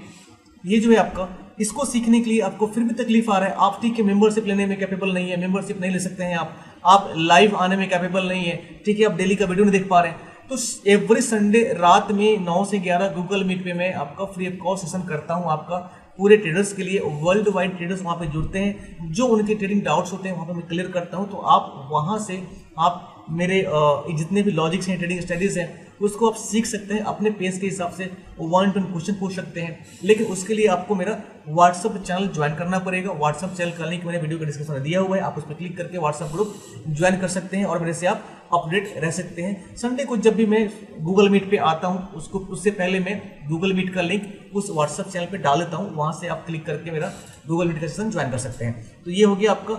ये जो है आपका, इसको सीखने के लिए आपको फिर भी तकलीफ आ रहा है, आप ठीक है मेंबरशिप लेने में कैपेबल नहीं है, मेंबरशिप नहीं ले सकते हैं आप लाइव आने में कैपेबल नहीं है, ठीक है, आप डेली का वीडियो नहीं देख पा रहे हैं, तो एवरी संडे रात में 9 से 11 गूगल मीट पे मैं आपका फ्री ऑफ कॉस्ट सेशन करता हूँ आपका पूरे ट्रेडर्स के लिए। वर्ल्ड वाइड ट्रेडर्स वहाँ पे जुड़ते हैं, जो उनके ट्रेडिंग डाउट्स होते हैं वहाँ पे मैं क्लियर करता हूँ। तो आप वहाँ से आप मेरे जितने भी लॉजिक्स हैं, ट्रेडिंग स्टडीज हैं, उसको आप सीख सकते हैं अपने पेस के हिसाब से, 1-to-1 क्वेश्चन पूछ सकते हैं। लेकिन उसके लिए आपको मेरा व्हाट्सअप चैनल ज्वाइन करना पड़ेगा। व्हाट्सअप चैनल का लिंक मैंने वीडियो के डिस्क्रिप्शन में दिया हुआ है, आप उस पर क्लिक करके व्हाट्सअप ग्रुप ज्वाइन कर सकते हैं और मेरे से आप अपडेट रह सकते हैं। संडे को जब भी मैं गूगल मीट पे आता हूँ उससे पहले मैं गूगल मीट का लिंक उस व्हाट्सअप चैनल पे डाल देता हूँ, वहाँ से आप क्लिक करके मेरा गूगल मीट का सेशन ज्वाइन कर सकते हैं। तो ये हो गया आपका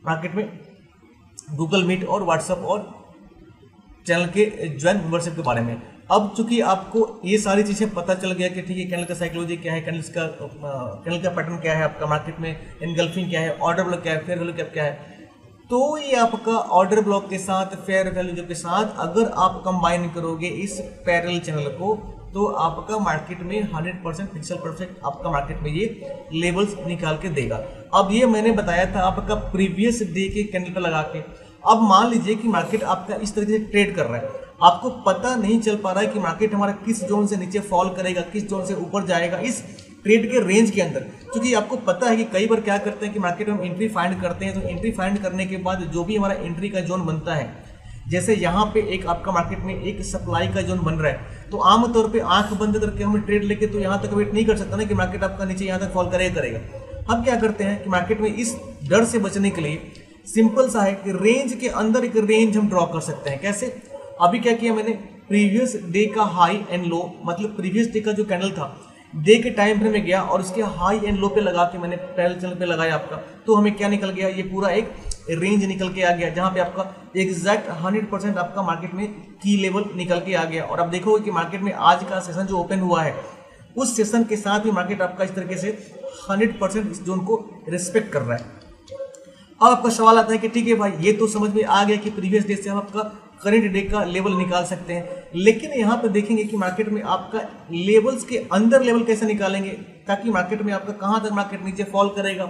मार्केट में गूगल मीट और व्हाट्सअप और चैनल के ज्वाइन मेंबरशिप के बारे में। अब चूंकि आपको ये सारी चीज़ें पता चल गया कि ठीक है कैंडल का साइकोलॉजी क्या है, कैंडल का पैटर्न क्या है, आपका मार्केट में एनगल्फिंग क्या है, ऑर्डर ब्लॉक क्या है, फेयर वैल्यू क्या है, तो ये आपका ऑर्डर ब्लॉक के साथ फेयर वैल्यू के साथ अगर आप कंबाइन करोगे इस पैरेलल चैनल को तो आपका मार्केट में 100% पिक्सल परफेक्ट आपका मार्केट में ये लेवल्स निकाल के देगा। अब ये मैंने बताया था आपका प्रीवियस डे के कैंडल पर लगा के। अब मान लीजिए कि मार्केट आपका इस तरीके से ट्रेड कर रहा है, आपको पता नहीं चल पा रहा है कि मार्केट हमारा किस जोन से नीचे फॉल करेगा, किस जोन से ऊपर जाएगा इस ट्रेड के रेंज के अंदर। क्योंकि आपको पता है कि कई बार क्या करते हैं कि मार्केट में हम एंट्री फाइंड करते हैं, तो एंट्री फाइंड करने के बाद जो भी हमारा एंट्री का जोन बनता है, जैसे यहाँ पे एक आपका मार्केट में एक सप्लाई का जोन बन रहा है, तो आमतौर पे आंख बंद करके हम ट्रेड लेके तो यहाँ तक वेट नहीं कर सकता ना कि मार्केट आपका नीचे यहाँ तक फॉल करेगा। हम क्या करते हैं कि मार्केट में इस डर से बचने के लिए सिंपल सा है कि रेंज के अंदर एक रेंज हम ड्रॉ कर सकते हैं। कैसे? अभी क्या किया मैंने, प्रीवियस डे का हाई एंड लो, मतलब प्रीवियस डे का जो कैंडल था डे के टाइम फ्रेम में गया और उसके हाई एंड लो पे लगा के मैंने पैरेलल चैनल पे लगाया आपका, तो हमें क्या निकल गया, ये पूरा एक रेंज निकल के आ गया जहां पे आपका एग्जैक्ट 100% आपका मार्केट में की लेवल निकल के आ गया। और अब देखोगे कि मार्केट में आज का सेशन जो ओपन हुआ है उस सेशन के साथ भी मार्केट आपका इस तरीके से 100% इस जोन को रिस्पेक्ट कर रहा है। अब आपका सवाल आता है कि ठीक है भाई, ये तो समझ में आ गया कि प्रीवियस डे से हम आपका करंट डे का लेवल निकाल सकते हैं, लेकिन यहाँ पे देखेंगे कि मार्केट में आपका लेवल्स के अंदर लेवल कैसे निकालेंगे, ताकि मार्केट में आपका कहाँ तक मार्केट नीचे फॉल करेगा,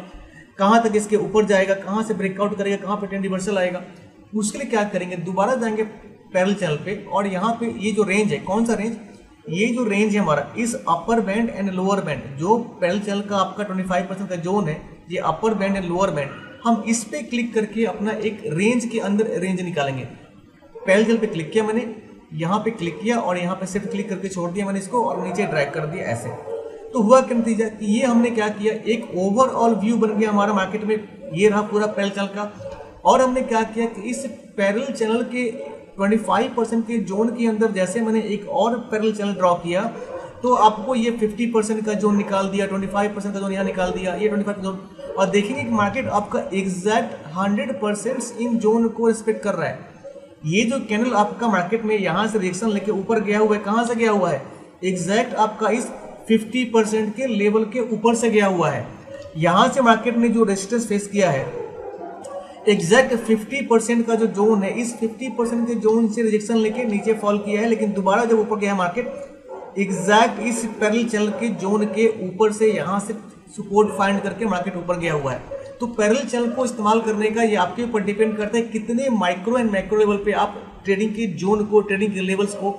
कहाँ तक इसके ऊपर जाएगा, कहाँ से ब्रेकआउट करेगा, कहाँ पे ट्रेंड रिवर्सल आएगा। उसके लिए क्या करेंगे, दोबारा जाएंगे पैरेलल चैनल पे और यहाँ पे ये जो रेंज है, कौन सा रेंज, ये जो रेंज है हमारा इस upper band and lower band, जो पैरेलल चैनल का आपका 25% का जोन है, ये upper band and lower band, हम इस पे क्लिक करके अपना एक रेंज के अंदर रेंज निकालेंगे। पैरेलल चैनल पे क्लिक किया मैंने, यहाँ पे क्लिक किया और यहाँ पे सिर्फ क्लिक करके छोड़ दिया मैंने इसको और नीचे ड्रैग कर दिया ऐसे। तो हुआ क्या नतीजा कि ये हमने क्या किया, एक ओवरऑल व्यू बन गया हमारा मार्केट में, ये रहा पूरा पैरेलल चैनल का। और हमने क्या किया कि इस पैरेलल चैनल के 25% के जोन के अंदर जैसे मैंने एक और पैरेलल चैनल ड्रॉ किया तो आपको ये 50% का जोन निकाल दिया, 25% का जोन यहाँ निकाल दिया, ये 25% जोन, और देखेंगे कि मार्केट आपका एग्जैक्ट 100% इन जोन को रिस्पेक्ट कर रहा है। ये जो कैंडल आपका मार्केट में यहाँ से रिएक्शन लेके ऊपर गया हुआ है, कहाँ से गया हुआ है, एग्जैक्ट आपका इस 50% के लेवल के ऊपर से गया हुआ है। यहाँ से मार्केट ने जो रेजिस्टेंस फेस किया है, एग्जैक्ट 50% का जो जोन है, इस 50% के जोन से रिजेक्शन लेके नीचे फॉल किया है, लेकिन दोबारा जब ऊपर गया मार्केट एग्जैक्ट इस पैरेलल चैनल के जोन के ऊपर से यहाँ से सपोर्ट फाइंड करके मार्केट ऊपर गया हुआ है। तो पैरेलल चैनल को इस्तेमाल करने का ये आपके ऊपर डिपेंड करता है कितने माइक्रो एंड मैक्रो लेवल पे आप ट्रेडिंग के जोन को, ट्रेडिंग के लेवल्स को,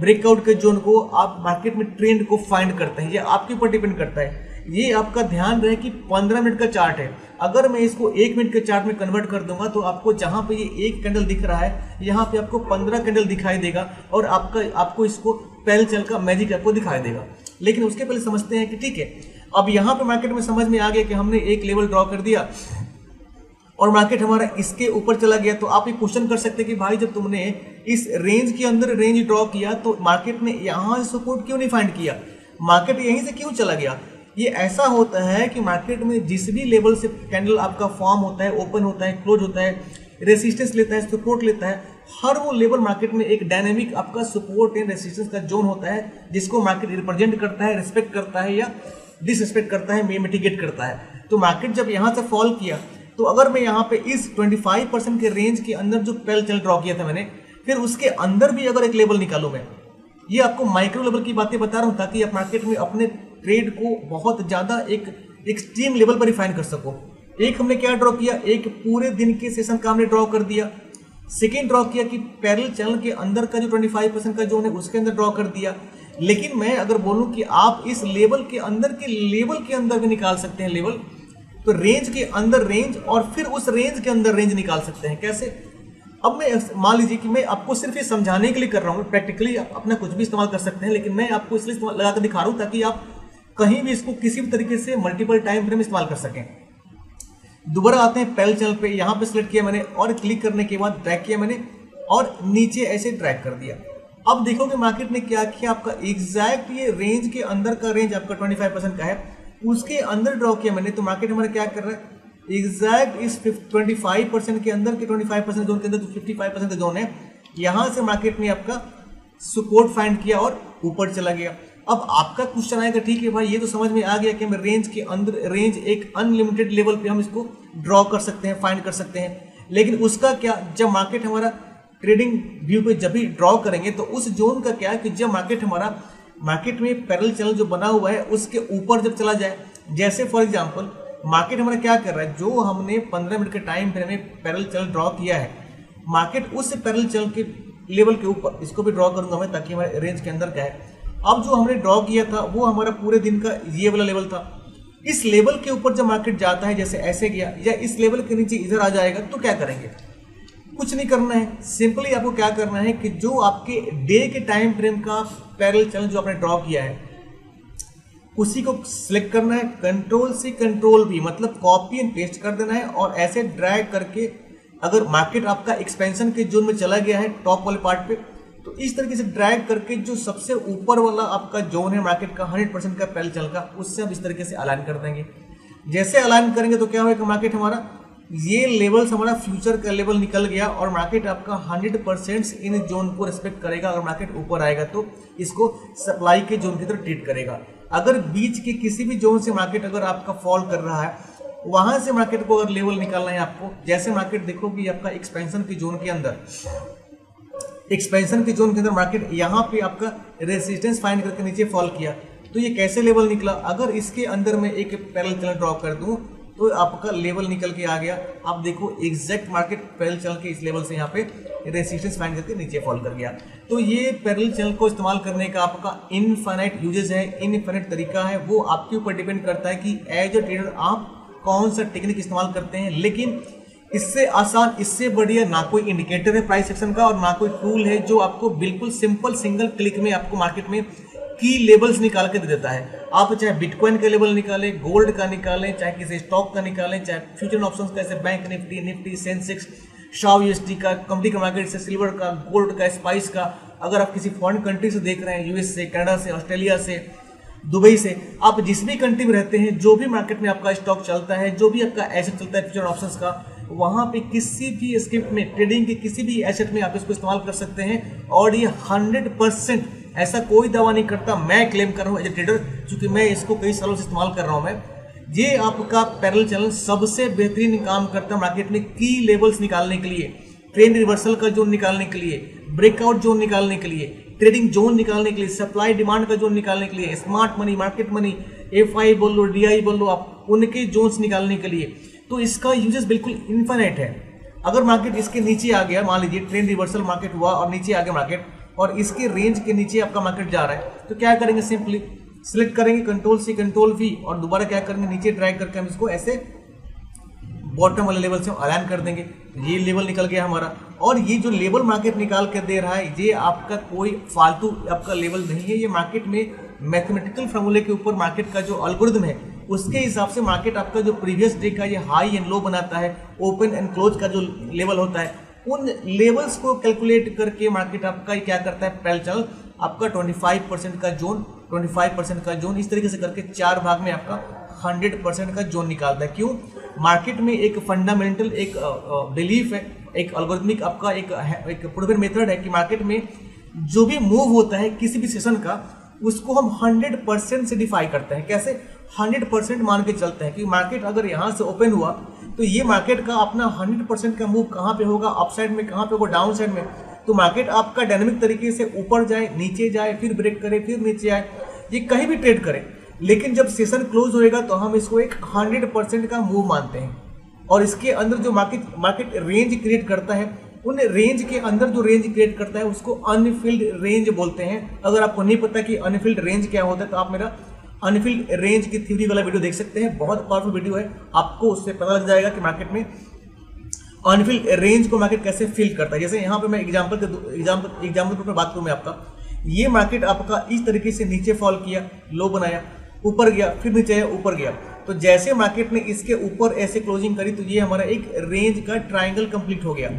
ब्रेकआउट के जोन को आप मार्केट में ट्रेंड को फाइंड करते हैं। ये आपके ऊपर डिपेंड करता है। ये आपका ध्यान रहे कि 15 मिनट का चार्ट है, अगर मैं इसको 1 मिनट के चार्ट में कन्वर्ट कर दूंगा तो आपको जहां पे ये एक कैंडल दिख रहा है यहाँ पे आपको 15 कैंडल दिखाई देगा और आपको इसको पैरेलल चैनल का मैजिक आपको दिखाई देगा। लेकिन उसके पहले समझते हैं कि ठीक है, अब यहाँ पे मार्केट में समझ में आ गया कि हमने एक लेवल ड्रॉ कर दिया और मार्केट हमारा इसके ऊपर चला गया। तो आप ये क्वेश्चन कर सकते हैं कि भाई जब तुमने इस रेंज के अंदर रेंज ड्रॉ किया तो मार्केट ने यहाँ से सपोर्ट क्यों नहीं फाइंड किया, मार्केट यहीं से क्यों चला गया। ये ऐसा होता है कि मार्केट में जिस भी लेवल से कैंडल आपका फॉर्म होता है, ओपन होता है, क्लोज होता है, रेसिस्टेंस लेता है, सपोर्ट लेता है, हर वो लेवल मार्केट में एक डायनेमिक आपका सपोर्ट एंड रेसिस्टेंस का जोन होता है जिसको मार्केट रिप्रेजेंट करता है, रिस्पेक्ट करता है या डिसरिस्पेक्ट करता है, मिटिगेट करता है। तो मार्केट जब यहाँ से फॉल किया तो अगर मैं यहाँ पे इस 25% के रेंज के अंदर जो पैरेलल चैनल ड्रॉ किया था मैंने, फिर उसके अंदर भी अगर एक लेवल निकालूं मैं, ये आपको माइक्रो लेवल की बातें बता रहा हूँ ताकि आप मार्केट में अपने ट्रेड को बहुत ज्यादा एक एक्सट्रीम लेवल पर रिफाइन कर सको। एक हमने क्या ड्रॉ किया, एक पूरे दिन के सेशन का हमने ड्रॉ कर दिया। सेकेंड ड्रॉ किया कि पैरेलल चैनल के अंदर का जो 25% का जोन है उसके अंदर ड्रॉ कर दिया। लेकिन मैं अगर बोलूं कि आप इस लेवल के अंदर भी निकाल सकते हैं लेवल, तो रेंज के अंदर रेंज और फिर उस रेंज के अंदर रेंज निकाल सकते हैं। कैसे? अब मैं मान लीजिए कि मैं आपको सिर्फ ये समझाने के लिए कर रहा हूँ, प्रैक्टिकली आप अपना कुछ भी इस्तेमाल कर सकते हैं, लेकिन मैं आपको इसलिए लगाकर दिखा रहा हूँ ताकि आप कहीं भी इसको किसी भी तरीके से मल्टीपल टाइम फ्रेम इस्तेमाल कर सकें। दोबारा आते हैं पैरेलल चैनल पे, यहाँ पे सिलेक्ट किया मैंने और क्लिक करने के बाद ड्रैग किया मैंने और नीचे ऐसे ड्रैग कर दिया। अब देखोगे मार्केट ने क्या किया, आपका एग्जैक्ट ये रेंज के अंदर का रेंज आपका 25% का है, उसके अंदर ड्रॉ किया मैंने। तो मार्केट हमारा क्या कर रहा है, एग्जैक्ट इस 25% के अंदर के 25% जोन के अंदर जो 55% का जोन है, यहां से मार्केट ने आपका सपोर्ट फाइंड किया और ऊपर चला गया। अब आपका क्वेश्चन आएगा, ठीक है भाई ये तो समझ में आ गया कि हम रेंज के अंदर रेंज एक अनलिमिटेड लेवल पे हम इसको ड्रॉ कर सकते हैं, फाइंड कर सकते हैं, लेकिन उसका क्या, जब मार्केट हमारा ट्रेडिंग व्यू पे जब भी ड्रॉ करेंगे तो उस जोन का क्या है कि जब मार्केट में पैरेलल चैनल जो बना हुआ है उसके ऊपर जब चला जाए, जैसे फॉर एग्जांपल मार्केट हमारा क्या कर रहा है, जो हमने 15 मिनट के टाइम फ्रेम में पैरेलल चैनल ड्रॉ किया है, मार्केट उस पैरेलल चैनल के लेवल के ऊपर, इसको भी ड्रॉ करूंगा मैं ताकि हमारे रेंज के अंदर क्या है। अब जो हमने ड्रॉ किया था वो हमारा पूरे दिन का ये वाला लेवल था। इस लेवल के ऊपर जब मार्केट जाता है, जैसे ऐसे गया या इस लेवल के नीचे इधर आ जाएगा, तो क्या करेंगे, कुछ नहीं करना है। सिंपली आपको क्या करना है कि जो आपके डे के टाइम फ्रेम का पैरेलल चैनल जो आपने ड्रॉ किया है उसी को सिलेक्ट करना है, कंट्रोल से कंट्रोल भी मतलब कॉपी एंड पेस्ट कर देना है और ऐसे ड्रैग करके, अगर मार्केट आपका एक्सपेंशन के जोन में चला गया है टॉप वाले पार्ट पे, तो इस तरीके से ड्रैग करके जो सबसे ऊपर वाला आपका जोन है मार्केट का 100% का पैरेलल चैनल का, उससे हम इस तरीके से अलाइन कर देंगे। जैसे अलाइन करेंगे तो क्या होगा, मार्केट हमारा ये लेवल्स हमारा फ्यूचर का लेवल निकल गया और मार्केट आपका 100% इन जोन को रिस्पेक्ट करेगा। अगर मार्केट ऊपर आएगा तो इसको सप्लाई के जोन की तरह ट्रीट करेगा। अगर बीच के किसी भी जोन से मार्केट अगर आपका फॉल कर रहा है, वहां से मार्केट को अगर लेवल निकालना है आपको, जैसे मार्केट देखो कि आपका एक्सपेंशन के जोन के अंदर मार्केट यहाँ पे आपका रेजिस्टेंस फाइंड करके नीचे फॉल किया, तो ये कैसे लेवल निकला। अगर इसके अंदर मैं एक पैरेलल चैनल ड्रॉ कर दूं तो आपका लेवल निकल के आ गया। आप देखो एग्जैक्ट मार्केट पैरेलल चैनल के इस लेवल से यहाँ पे रेजिस्टेंस फाइंड करके नीचे फॉल कर गया। तो ये पैरेलल चैनल को इस्तेमाल करने का आपका इनफाइनाइट यूजेस है, इनफाइनाइट तरीका है। वो आपके ऊपर डिपेंड करता है कि एज अ ट्रेडर आप कौन सा टेक्निक इस्तेमाल करते हैं। लेकिन इससे आसान, इससे बढ़िया ना कोई इंडिकेटर है प्राइस एक्शन का और ना कोई टूल है जो आपको बिल्कुल सिंपल सिंगल क्लिक में आपको मार्केट में की लेवल्स निकाल के दे देता है। आप चाहे बिटकॉइन का लेवल निकालें, गोल्ड का निकालें, चाहे किसी स्टॉक का निकालें, चाहे फ्यूचर ऑप्शंस का जैसे bank Nifty, Sensex, Shao USD का, कंपनी का मार्केट से, सिल्वर का, गोल्ड का, स्पाइस का। अगर आप किसी फॉरेन कंट्री से देख रहे हैं, यूएस से, कनाडा से, ऑस्ट्रेलिया से, दुबई से, आप जिस भी कंट्री में रहते हैं, जो भी मार्केट में आपका स्टॉक चलता है, जो भी आपका एसेट चलता है फ्यूचर ऑप्शंस का, वहां पे किसी भी स्क्रिप्ट में ट्रेडिंग के किसी भी एसेट में आप इसको इस्तेमाल कर सकते हैं। और ये 100% ऐसा कोई दावा नहीं करता, मैं क्लेम कर रहा हूँ एज ए ट्रेडर, क्योंकि मैं इसको कई सालों से इस्तेमाल कर रहा हूँ। मैं ये आपका पैरेलल चैनल सबसे बेहतरीन काम करता है मार्केट में की लेवल्स निकालने के लिए, ट्रेंड रिवर्सल का जोन निकालने के लिए, ब्रेकआउट जोन निकालने के लिए, ट्रेडिंग जोन निकालने के लिए, सप्लाई डिमांड का जोन निकालने के लिए, smart money, market money, FI बोल लो, डीआई बोल लो, आप उनके जोन्स निकालने के लिए। तो इसका यूजेस बिल्कुल इनफाइनाइट है। अगर मार्केट इसके नीचे आ गया, मान लीजिए ट्रेंड रिवर्सल मार्केट हुआ और नीचे आ गया मार्केट और इसके रेंज के नीचे आपका मार्केट जा रहा है, तो क्या करेंगे, सिंपली सिलेक्ट करेंगे कंट्रोल सी कंट्रोल वी और दोबारा क्या करेंगे, नीचे ड्रैग करके हम इसको ऐसे बॉटम वाले लेवल से अलाइन कर देंगे। ये लेवल निकल गया हमारा। और ये जो लेवल मार्केट निकाल कर दे रहा है, ये आपका कोई फालतू आपका लेवल नहीं है। ये मार्केट में मैथमेटिकल फॉर्मूले के ऊपर मार्केट का जो एल्गोरिथम है उसके हिसाब से मार्केट आपका जो प्रीवियस डे का ये हाई एंड लो बनाता है, ओपन एंड क्लोज का जो लेवल होता है, उन लेवल्स को कैलकुलेट करके मार्केट आपका क्या करता है, पैरेलल चैनल आपका 25% का जोन, 25% का जोन, इस तरीके से करके 4 भाग में आपका 100% का जोन निकालता है। क्यों? मार्केट में एक फंडामेंटल एक बिलीफ है, एक एल्गोरिथमिक आपका एक प्रूवन मेथड है कि मार्केट में जो भी मूव होता है किसी भी सेशन का, उसको हम 100% से डिफाई करते हैं। कैसे? 100% मान के चलते हैं कि मार्केट अगर यहाँ से ओपन हुआ तो ये मार्केट का अपना 100% का मूव कहाँ पे होगा, अपसाइड में, कहाँ पे होगा, डाउन साइड में। तो मार्केट आपका डायनामिक तरीके से ऊपर जाए, नीचे जाए, फिर ब्रेक करे, फिर नीचे आए, ये कहीं भी ट्रेड करे। लेकिन जब सेशन क्लोज होएगा तो हम इसको एक 100% का मूव मानते हैं। और इसके अंदर जो मार्केट रेंज क्रिएट करता है, उन रेंज के अंदर जो रेंज क्रिएट करता है उसको अनफिल्ड रेंज बोलते हैं। अगर आपको नहीं पता कि अनफिल्ड रेंज क्या होता है तो आप मेरा अनफिल्ड रेंज की थ्योरी वाला वीडियो देख सकते हैं, बहुत पावरफुल वीडियो है। आपको उससे पता लग जाएगा कि मार्केट में अनफिल्ड रेंज को मार्केट कैसे फिल करता है। जैसे यहाँ पे मैं एग्जांपल पर बात करूँ मैं आपका, ये मार्केट आपका इस तरीके से नीचे फॉल किया, लो बनाया, ऊपर गया, फिर नीचे आया, ऊपर गया। तो जैसे मार्केट ने इसके ऊपर ऐसे क्लोजिंग करी तो ये हमारा एक रेंज का ट्राइंगल कंप्लीट हो गया।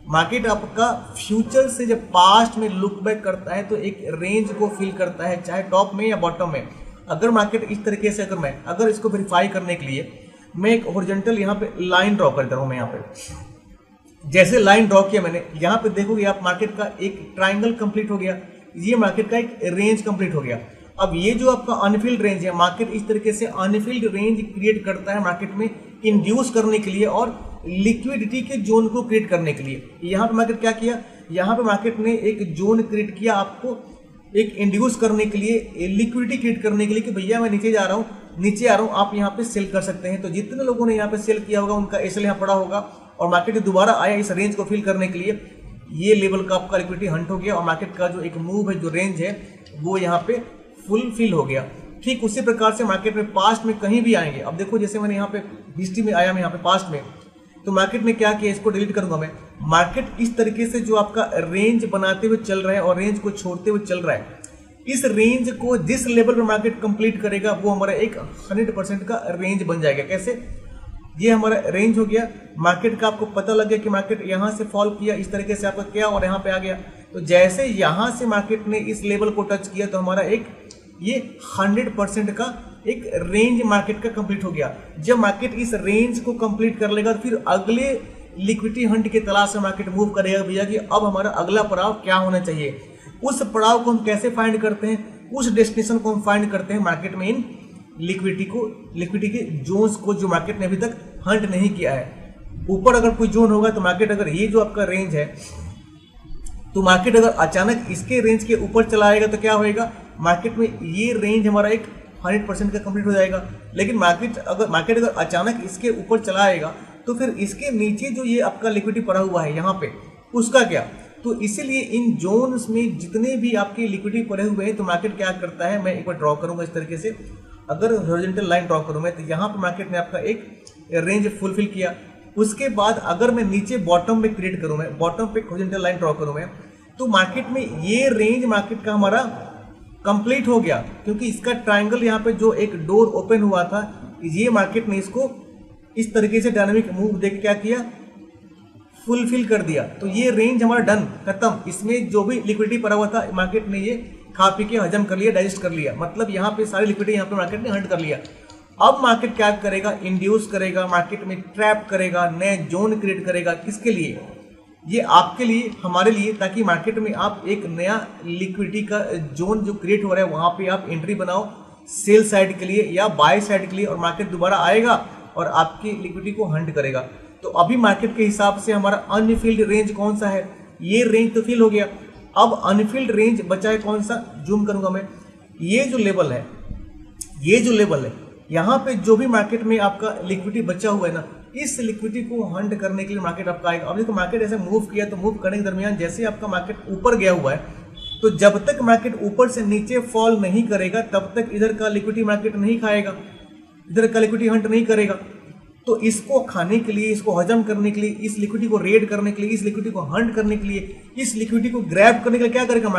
मार्केट आपका फ्यूचर से जब पास्ट में लुक बैक करता है तो एक रेंज को फिल करता है, चाहे टॉप में या बॉटम में। अगर मार्केट इस तरीके से अगर इसको वेरीफाई करने के लिए मैं एक हॉरिजॉन्टल यहाँ पे लाइन ड्रॉ करता हूँ, मैं यहाँ पे जैसे लाइन ड्रॉ किया मैंने, यहाँ पे देखोगे आप मार्केट का एक ट्राइंगल कंप्लीट हो गया, ये मार्केट का एक रेंज कंप्लीट हो गया। अब ये जो आपका अनफिल्ड रेंज है, मार्केट इस तरीके से अनफिल्ड रेंज क्रिएट करता है मार्केट में इंड्यूस करने के लिए और लिक्विडिटी के जोन को क्रिएट करने के लिए। यहाँ पे मार्केट क्या किया, यहाँ पे मार्केट ने एक जोन क्रिएट किया आपको एक इंड्यूस करने के लिए, लिक्विडिटी क्रिएट करने के लिए कि भैया मैं नीचे जा रहा हूँ, नीचे आ रहा हूँ, आप यहाँ पे सेल कर सकते हैं। तो जितने लोगों ने यहाँ पे सेल किया होगा उनका एसएल यहाँ पड़ा होगा और मार्केट दोबारा आया इस रेंज को फिल करने के लिए, ये लेवल का आपका लिक्विडिटी हंट हो गया और मार्केट का जो एक मूव है, जो रेंज है, वो यहाँ पे फुलफिल हो गया। ठीक उसी प्रकार से मार्केट में पास्ट में कहीं भी आएंगे। अब देखो जैसे मैंने यहाँ पे हिस्ट्री में आया, मैं यहाँ पे पास्ट में, तो मार्केट ने क्या किया, इसको डिलीट करूंगा मैं। मार्केट इस तरीके से जो आपका रेंज बनाते हुए चल रहा है और रेंज को छोड़ते हुए चल रहा है, इस रेंज को जिस लेवल पर मार्केट कंप्लीट करेगा वो हमारा एक 100% का रेंज बन जाएगा। कैसे? ये हमारा रेंज हो गया मार्केट का, आपको पता लग गया कि मार्केट यहाँ से फॉल किया, इस तरीके से आपका क्या और यहाँ पे आ गया, तो जैसे यहाँ से मार्केट ने इस लेवल को टच किया तो हमारा एक ये 100% का एक रेंज मार्केट का कंप्लीट हो गया। जब मार्केट इस रेंज को कंप्लीट कर लेगा तो फिर अगले लिक्विडिटी हंट के तलाश में मार्केट मूव करेगा भैया कि अब हमारा अगला पड़ाव क्या होना चाहिए। उस पड़ाव को हम कैसे फाइंड करते हैं, उस डेस्टिनेशन को हम फाइंड करते हैं मार्केट में इन लिक्विडिटी के जोन्स को जो मार्केट ने अभी तक हंट नहीं किया है। ऊपर अगर कोई जोन होगा तो मार्केट अगर ये जो आपका रेंज है तो मार्केट अगर अचानक इसके रेंज के ऊपर चला आएगा तो क्या होएगा, मार्केट में ये रेंज हमारा एक 100% का कंप्लीट हो जाएगा। लेकिन मार्केट अगर अचानक इसके ऊपर चला आएगा तो फिर इसके नीचे जो ये आपका लिक्विडिटी पड़ा हुआ है यहाँ पे उसका क्या। तो इसीलिए इन जोन्स में जितने भी आपके लिक्विडिटी पड़े हुए हैं तो मार्केट क्या करता है, मैं एक बार ड्रॉ करूंगा इस तरीके से। अगर हॉरिजॉन्टल लाइन ड्रॉ करूं मैं तो यहाँ पर मार्केट ने आपका एक रेंज फुलफिल किया। उसके बाद अगर मैं नीचे बॉटम में क्रिएट करूं, मैं बॉटम पे हॉरिजॉन्टल लाइन ड्रॉ करूं मैं, तो मार्केट में ये रेंज मार्केट का हमारा कंप्लीट हो गया, क्योंकि इसका ट्रायंगल यहाँ पे जो एक डोर ओपन हुआ था ये मार्केट ने इसको इस तरीके से डायनामिक मूव देके क्या किया, फुलफिल कर दिया। तो ये रेंज हमारा डन, खत्म। इसमें जो भी लिक्विडिटी पड़ा हुआ था मार्केट ने ये खा पी के हजम कर लिया, डाइजेस्ट कर लिया। मतलब यहाँ पे सारी लिक्विडिटी यहाँ पे मार्केट ने हंट कर लिया। अब मार्केट क्या करेगा, इंड्यूस करेगा, मार्केट में ट्रैप करेगा, नए जोन क्रिएट करेगा। किसके लिए, ये आपके लिए, हमारे लिए, ताकि मार्केट में आप एक नया लिक्विडिटी का जोन जो क्रिएट हो रहा है वहां पे आप एंट्री बनाओ सेल साइड के लिए या बाय साइड के लिए, और मार्केट दोबारा आएगा और आपकी लिक्विडिटी को हंट करेगा। तो अभी मार्केट के हिसाब से हमारा अनफिल्ड रेंज कौन सा है, ये रेंज तो फिल हो गया। अब अनफिल्ड रेंज बचा है कौन सा, जूम करूंगा मैं, ये जो लेवल है, ये जो लेवल है यहाँ पे जो भी मार्केट में आपका लिक्विडिटी बचा हुआ है ना, इस लिक्विडिटी को हंट करने के लिए मार्केट आपका आएगा। अब देखो मार्केट ऐसे मूव किया तो मूव करने के दरमियान जैसे आपका मार्केट ऊपर गया हुआ है, तो जब तक मार्केट ऊपर से नीचे फॉल नहीं करेगा तब तक इधर का लिक्विडिटी मार्केट नहीं खाएगा, इधर का लिक्विडिटी हंट नहीं करेगा। तो इसको खाने के लिए, इसको हजम करने के लिए, इस लिक्विडिटी को रेड करने के लिए, इस लिक्विडिटी को हंट करने के लिए, इस लिक्विडिटी को ग्रैब करने के लिए क्या करेगा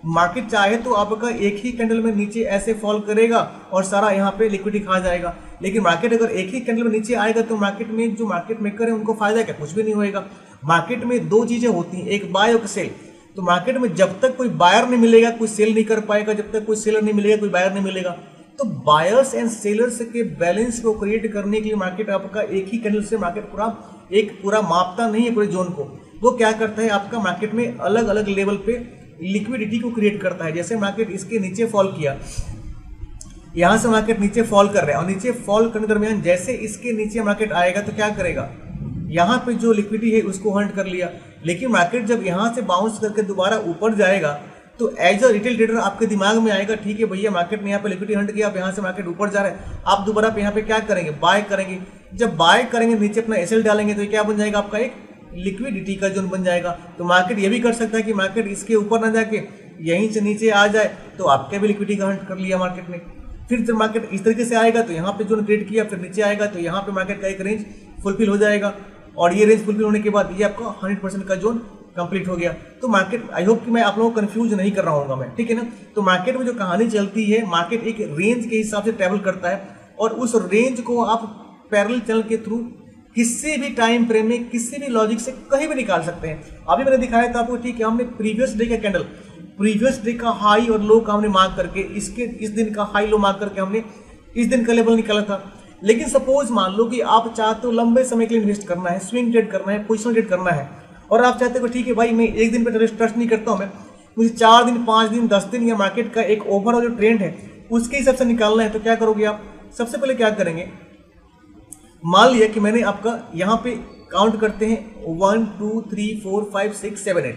मार्केट चाहे तो आपका एक ही कैंडल में नीचे ऐसे फॉल करेगा और सारा यहाँ पे लिक्विडिटी खा जाएगा। लेकिन मार्केट अगर एक ही कैंडल में नीचे आएगा तो मार्केट में जो मार्केट मेकर है उनको फायदा क्या, कुछ भी नहीं होएगा। मार्केट में दो चीजें होती हैं, एक बाय और सेल। तो मार्केट में जब तक कोई बायर नहीं मिलेगा कोई सेल नहीं कर पाएगा, जब तक कोई सेलर नहीं मिलेगा कोई बायर नहीं मिलेगा। तो बायर्स एंड सेलर्स के बैलेंस को क्रिएट करने के लिए मार्केट आपका एक ही कैंडल से मार्केट पूरा मापता नहीं है पूरे जोन को। वो क्या करता है, आपका मार्केट में अलग अलग लेवल पे लिक्विडिटी को क्रिएट करता है। जैसे मार्केट इसके नीचे फॉल किया, यहां से मार्केट नीचे फॉल कर रहा है और नीचे फॉल करने के दरमियान जैसे इसके नीचे मार्केट आएगा तो क्या करेगा, यहाँ पे जो लिक्विडिटी है उसको हंट कर लिया। लेकिन मार्केट जब यहाँ से बाउंस करके दोबारा ऊपर जाएगा तो एज अ रिटेल ट्रेडर आपके दिमाग में आएगा, ठीक है भैया मार्केट ने यहाँ पे लिक्विडिटी हंट किया, अब यहाँ से मार्केट ऊपर जा रहा है, आप दोबारा पे यहाँ पे क्या करेंगे, बाय करेंगे। जब बाय करेंगे नीचे अपना एसएल डालेंगे तो ये क्या बन जाएगा, आपका एक लिक्विडिटी का जोन बन जाएगा। तो मार्केट ये भी कर सकता है कि मार्केट इसके ऊपर ना जाके यहीं से नीचे आ जाए तो आपके भी लिक्विडिटी का हंट कर लिया मार्केट ने। फिर जब मार्केट इस तरीके से आएगा तो यहाँ पे जोन क्रिएट किया, फिर नीचे आएगा तो यहाँ पे मार्केट का एक रेंज फुलफिल हो जाएगा, और ये रेंज फुलफिल होने के बाद ये आपका 100% का जोन कंप्लीट हो गया। तो मार्केट, आई होप कि मैं आप लोगों को कंफ्यूज नहीं कर रहा हूँ मैं, ठीक है ना। तो मार्केट में जो कहानी चलती है, मार्केट एक रेंज के हिसाब से ट्रेवल करता है और उस रेंज को आप पैरेलल चैनल के थ्रू किसी भी टाइम फ्रेम में किसी भी लॉजिक से कहीं भी निकाल सकते हैं। अभी मैंने दिखाया था आपको, ठीक है, हमने प्रीवियस डे का कैंडल, प्रीवियस डे का हाई और लो का हमने मार्क करके इस दिन का हाई लो मार्क करके हमने इस दिन का लेवल निकाला था। लेकिन सपोज मान लो कि आप चाहते हो लंबे समय के लिए इन्वेस्ट करना है, स्विंग ट्रेड करना है, पोजिशनल ट्रेड करना है, और आप चाहते हो ठीक है भाई मैं एक दिन पे ट्रस्ट नहीं करता हूं, मैं मुझे 4 दिन 5 दिन 10 दिन या मार्केट का एक ओवरऑल जो ट्रेंड है उसके हिसाब से निकालना है। तो क्या करोगे आप, सबसे पहले क्या करेंगे, मान लिया कि मैंने आपका यहाँ पे काउंट करते हैं 1 2 3 4 5 6 7 8,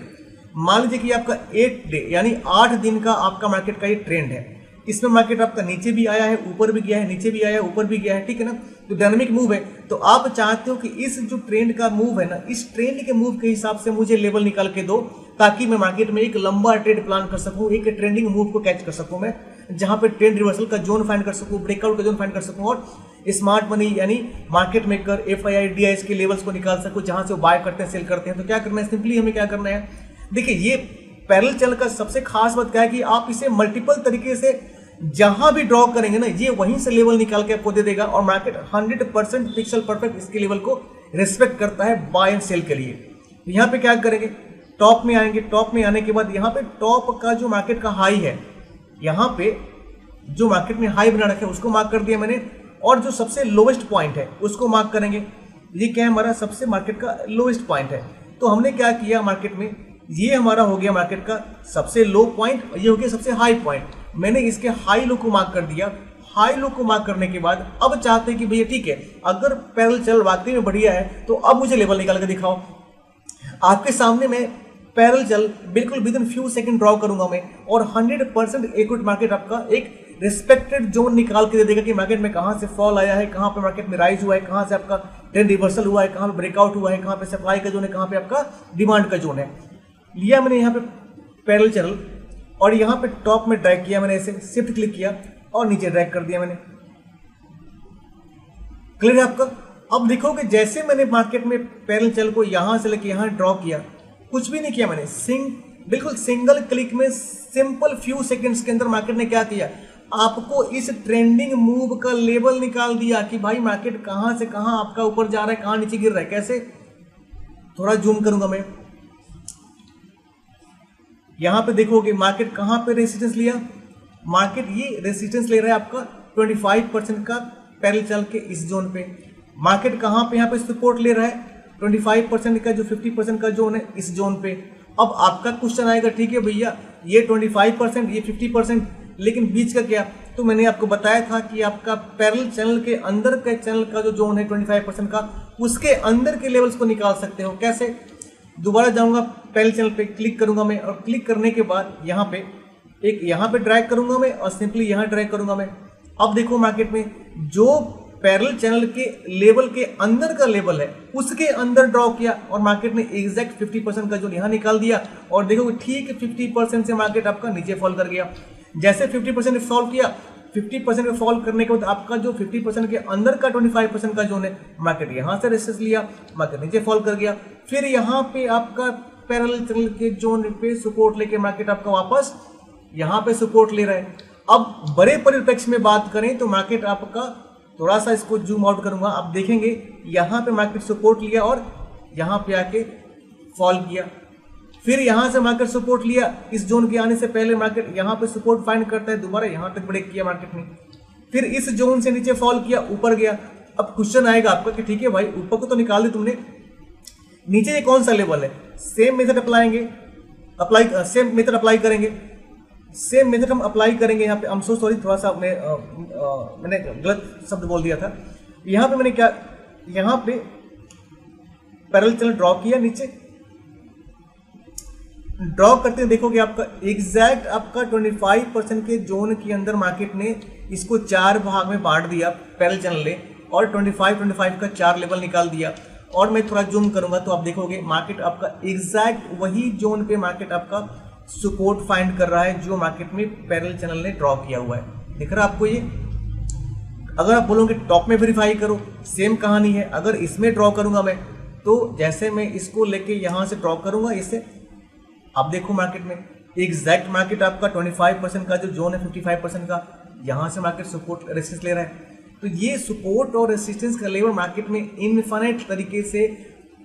मान लीजिए कि आपका 8 डे यानी 8 दिन का आपका मार्केट का ये ट्रेंड है। इसमें मार्केट आपका नीचे भी आया है, ऊपर भी गया है, नीचे भी आया है, ऊपर भी गया है, ठीक है ना। तो डायनामिक मूव है, तो आप चाहते हो कि इस जो ट्रेंड का मूव है ना, इस ट्रेंड के मूव के हिसाब से मुझे लेवल निकाल के दो, ताकि मैं मार्केट में एक लंबा ट्रेड प्लान कर सकूं, एक ट्रेंडिंग मूव को कैच कर सकूं मैं, जहां पे ट्रेंड रिवर्सल का जोन फाइंड कर सकूं, ब्रेकआउट का जोन फाइंड कर सकूं, और स्मार्ट मनी यानी मार्केट मेकर FII DIS के लेवल्स को निकाल सकूं, जहां से वो बाय करते हैं सेल करते हैं। तो क्या करना है, सिंपली हमें क्या करना है, देखिए ये पैरेलल चैनल का सबसे खास बात क्या है कि आप इसे मल्टीपल तरीके से जहां भी ड्रॉ करेंगे ना, ये वहीं से लेवल निकाल के आपको दे देगा, और मार्केट 100% पिक्सल परफेक्ट इसके लेवल को रिस्पेक्ट करता है बाय एंड सेल के लिए। तो यहाँ पे क्या करेंगे, टॉप में आएंगे, टॉप में आने के बाद यहाँ पे टॉप का जो मार्केट का हाई है, यहाँ पे जो मार्केट में हाई बना रखा है उसको मार्क कर दिया मैंने, और जो सबसे लोवेस्ट पॉइंट है उसको मार्क करेंगे। ये क्या है, हमारा सबसे मार्केट का लोवेस्ट पॉइंट है। तो हमने क्या किया मार्केट में, ये हमारा हो गया मार्केट का सबसे लो पॉइंट, ये हो गया सबसे हाई पॉइंट। मैंने इसके हाई लो को मार्क कर दिया। हाई लो को मार्क करने के बाद अब चाहते हैं कि भैया ठीक है, अगर पैरेलल चैनल वाकई में बढ़िया है तो अब मुझे लेवल निकाल के दिखाओ। आपके सामने मैं पैरेलल चैनल बिल्कुल with in few second draw करूंगा मैं, और 100% एक्यूरेट मार्केट आपका एक रिस्पेक्टेड जोन निकाल के दे देगा कि मार्केट में कहां से फॉल आया है, कहां पे मार्केट में राइज हुआ है, कहां से आपका ट्रेंड रिवर्सल हुआ है, कहां पे ब्रेकआउट हुआ है, कहां पे सप्लाई का जोन है, कहां पे आपका डिमांड का जोन है। लिया मैंने यहाँ पे पैरेलल चैनल, और यहाँ पे टॉप में ड्रैग किया मैंने, ऐसे शिफ्ट क्लिक किया और नीचे ड्रैग कर दिया मैंने। क्लियर है आपका? अब देखो कि जैसे मैंने मार्केट में पैरेलल चैनल को यहां से लेके यहां ड्रॉ किया, कुछ भी नहीं किया मैंने, बिल्कुल सिंगल क्लिक में सिंपल फ्यू सेकंड्स के अंदर मार्केट ने क्या किया, आपको इस ट्रेंडिंग मूव का लेवल निकाल दिया कि भाई मार्केट कहां से कहां आपका ऊपर जा रहा है, कहां नीचे गिर रहा है। कैसे, थोड़ा जूम करूंगा मैं। यहां पे देखोगे मार्केट कहां पे रेजिस्टेंस लिया, मार्केट ये रेजिस्टेंस ले रहा है आपका 25% का पैरेलल चैनल के इस जोन पे। मार्केट कहां पे यहाँ पे सपोर्ट ले रहा है, 25% का जो 50% का जोन है इस जोन पे। अब आपका क्वेश्चन आएगा, ठीक है भैया ये 25%, ये 50%, लेकिन बीच का क्या? तो मैंने आपको बताया था कि आपका पैरेलल चैनल के अंदर का चैनल का जो जोन है 25% का, उसके अंदर के लेवल्स को निकाल सकते हो। कैसे? दोबारा जाऊंगा पैरेलल चैनल पे, क्लिक करूंगा मैं, और क्लिक करने के बाद यहाँ पे एक यहाँ पे ड्रैग करूंगा मैं, और सिंपली यहाँ ड्रैग करूंगा मैं। अब देखो मार्केट में जो पैरेलल चैनल के लेवल के अंदर का लेवल है उसके अंदर ड्रॉ किया, और मार्केट ने एग्जैक्ट 50% का जो यहाँ निकाल दिया, और देखो ठीक 50% से मार्केट आपका नीचे फॉल कर गया। जैसे 50% फॉल किया, 50% में फॉल करने के बाद आपका जो 50% के अंदर का 25% का जोन है, मार्केट यहाँ से रेजिस्टेंस लिया, मार्केट नीचे फॉल कर गया। फिर यहाँ पे आपका पैरेलल चैनल के जोन पे सपोर्ट लेके मार्केट आपका वापस यहाँ पे सपोर्ट ले रहा है। अब बड़े परिप्रेक्ष्य में बात करें तो मार्केट आपका, थोड़ा सा इसको जूम आउट करूंगा, आप देखेंगे यहाँ पे मार्केट सपोर्ट लिया और यहाँ पे आके फॉल किया। फिर यहाँ से मार्केट सपोर्ट लिया, इस जोन के आने से पहले मार्केट यहाँ पे सपोर्ट फाइंड करता है, दोबारा यहाँ तक ब्रेक किया मार्केट ने। फिर इस जोन से नीचे फॉल किया, ऊपर गया। अब क्वेश्चन आएगा आपका कि ठीक है भाई ऊपर को तो निकाल दी तुमने, नीचे ये कौन सा लेवल है? सेम मेथड अप्लाई करेंगे। सेम मेथड हम अप्लाई करेंगे यहाँ पे। सो सॉरी, थोड़ा सा मैंने गलत शब्द बोल दिया था। यहाँ पे मैंने क्या, यहाँ पे पैरेलल चैनल ड्रॉ किया, नीचे ड्रॉ करते हैं देखोगे आपका एग्जैक्ट आपका 25% के जोन के अंदर मार्केट ने इसको 4 भाग में बांट दिया पैरेलल चैनल ने, और 25 का 4 लेवल निकाल दिया। और मैं थोड़ा जूम करूंगा तो आप देखोगे मार्केट आपका एग्जैक्ट वही जोन पे मार्केट आपका सपोर्ट फाइंड कर रहा है जो मार्केट में पैरेलल चैनल ने ड्रॉ किया हुआ है। दिख रहा है आपको ये? अगर आप बोलोगे टॉप में वेरीफाई करो, सेम कहानी है। अगर इसमें ड्रॉ करूंगा मैं, तो जैसे मैं इसको लेके यहां से ड्रॉ करूंगा इससे, आप देखो मार्केट में एग्जैक्ट मार्केट आपका 25% का जो जोन है 55% का, यहां से मार्केट सपोर्ट रेजिस्टेंस ले रहा है। तो ये सपोर्ट और रेजिस्टेंस का लेवल मार्केट में इनफिनिट तरीके से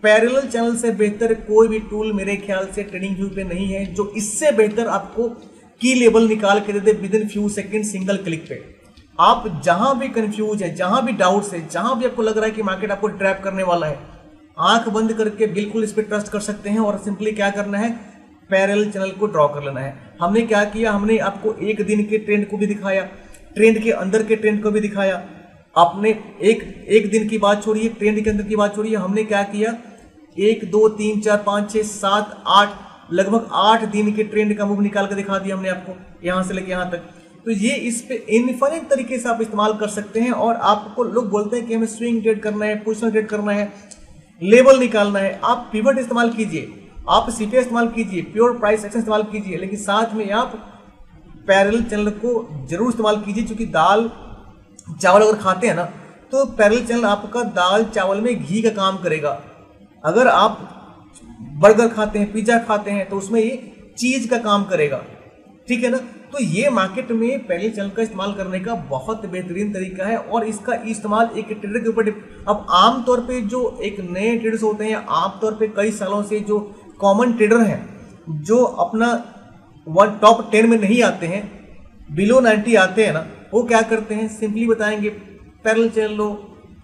पैरेलल चैनल से बेहतर कोई भी टूल मेरे ख्याल से ट्रेडिंग व्यू पे नहीं है जो इससे बेहतर आपको की लेवल निकाल के दे दे within few second single click पे। आप जहां भी कंफ्यूज है, जहां भी डाउट्स है, जहां भी आपको लग रहा है कि मार्केट आपको ट्रैप करने वाला है, आंख बंद करके बिल्कुल इस पर ट्रस्ट कर सकते हैं और सिंपली क्या करना है, पैरेलल चैनल को ड्रॉ कर लेना है। हमने क्या किया, हमने आपको एक दिन के ट्रेंड को भी दिखाया, ट्रेंड के अंदर के ट्रेंड को भी दिखाया। आपने एक दिन की बात छोड़िए, ट्रेंड के अंदर की बात छोड़िए, हमने क्या किया 1 2 3 4 5 6 7 8 लगभग 8 दिन के ट्रेंड का मूव निकाल कर दिखा दिया हमने आपको, यहां से लेके यहां तक। तो ये इस पे इनफिनिट तरीके से आप इस्तेमाल कर सकते हैं। और आपको लोग बोलते हैं कि हमें स्विंग ट्रेड करना है, पोजिशनल ट्रेड करना है, लेवल निकालना है, आप पिवट इस्तेमाल कीजिए, आप सीपीआई इस्तेमाल कीजिए, प्योर प्राइस एक्शन इस्तेमाल कीजिए, लेकिन साथ में आप पैरेलल चैनल को जरूर इस्तेमाल कीजिए। क्योंकि दाल चावल अगर खाते हैं ना, तो पैरेलल चैनल आपका दाल चावल में घी का काम करेगा। अगर आप बर्गर खाते हैं, पिज्जा खाते हैं, तो उसमें ये चीज का काम करेगा, ठीक है ना। तो ये मार्केट में पैरेलल चैनल का इस्तेमाल करने का बहुत बेहतरीन तरीका है, और इसका इस्तेमाल एक ट्रेडर के ऊपर अब आमतौर पे जो एक नए ट्रेडर्स होते हैं, आमतौर पे कई सालों से जो कॉमन ट्रेडर हैं जो अपना टॉप 10 में नहीं आते हैं, बिलो 90 आते हैं ना, वो क्या करते हैं, सिंपली बताएंगे पैरेलल चैनल लो,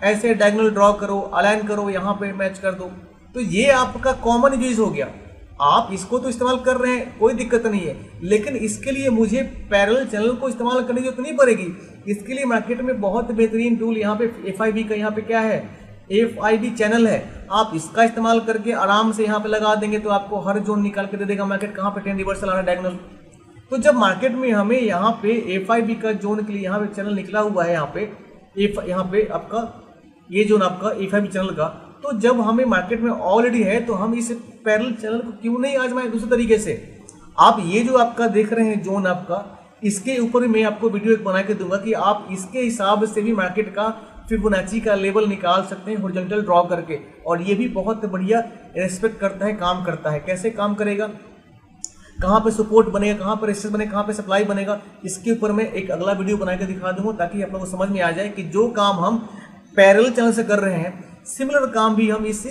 ऐसे डायगोनल ड्रॉ करो, अलाइन करो, यहाँ पे मैच कर दो। तो ये आपका कॉमन यूज हो गया, आप इसको तो इस्तेमाल कर रहे हैं, कोई दिक्कत नहीं है, लेकिन इसके लिए मुझे पैरेलल चैनल को इस्तेमाल करने की जरूरत नहीं पड़ेगी। इसके लिए मार्केट में बहुत बेहतरीन टूल यहाँ पे FIB का, यहाँ पे क्या है, FIB चैनल है, आप इसका इस्तेमाल करके आराम से यहाँ पे लगा देंगे तो आपको हर जोन निकाल के दे देगा मार्केट, कहाँ पे ट्रेंड रिवर्सल आ रहा है, डायगोनल। तो जब मार्केट में हमें यहाँ पे FIB का जोन के लिए यहाँ पे चैनल निकला हुआ है, यहाँ पे आपका ये जोन आपका FIB चैनल का, तो जब हमें मार्केट में ऑलरेडी है तो हम इस पैरेलल चैनल को क्यों नहीं आजमाएं दूसरे तरीके से। आप ये जो आपका देख रहे हैं जोन आपका, इसके ऊपर मैं आपको वीडियो एक बना के दूंगा कि आप इसके हिसाब से भी मार्केट का फिबोनाची का लेवल निकाल सकते हैं हॉरिजॉन्टल ड्रॉ करके, और ये भी बहुत बढ़िया रेस्पेक्ट करता है, काम करता है। कैसे काम करेगा, कहाँ पे सपोर्ट बनेगा, कहाँ पे रेजिस्टेंस बनेगा, कहाँ पे सप्लाई बनेगा, इसके ऊपर मैं एक अगला वीडियो बना के दिखा दूंगा ताकि आप लोगों को समझ में आ जाए कि जो काम हम पैरेलल चैनल से कर रहे हैं, सिमिलर काम भी हम इस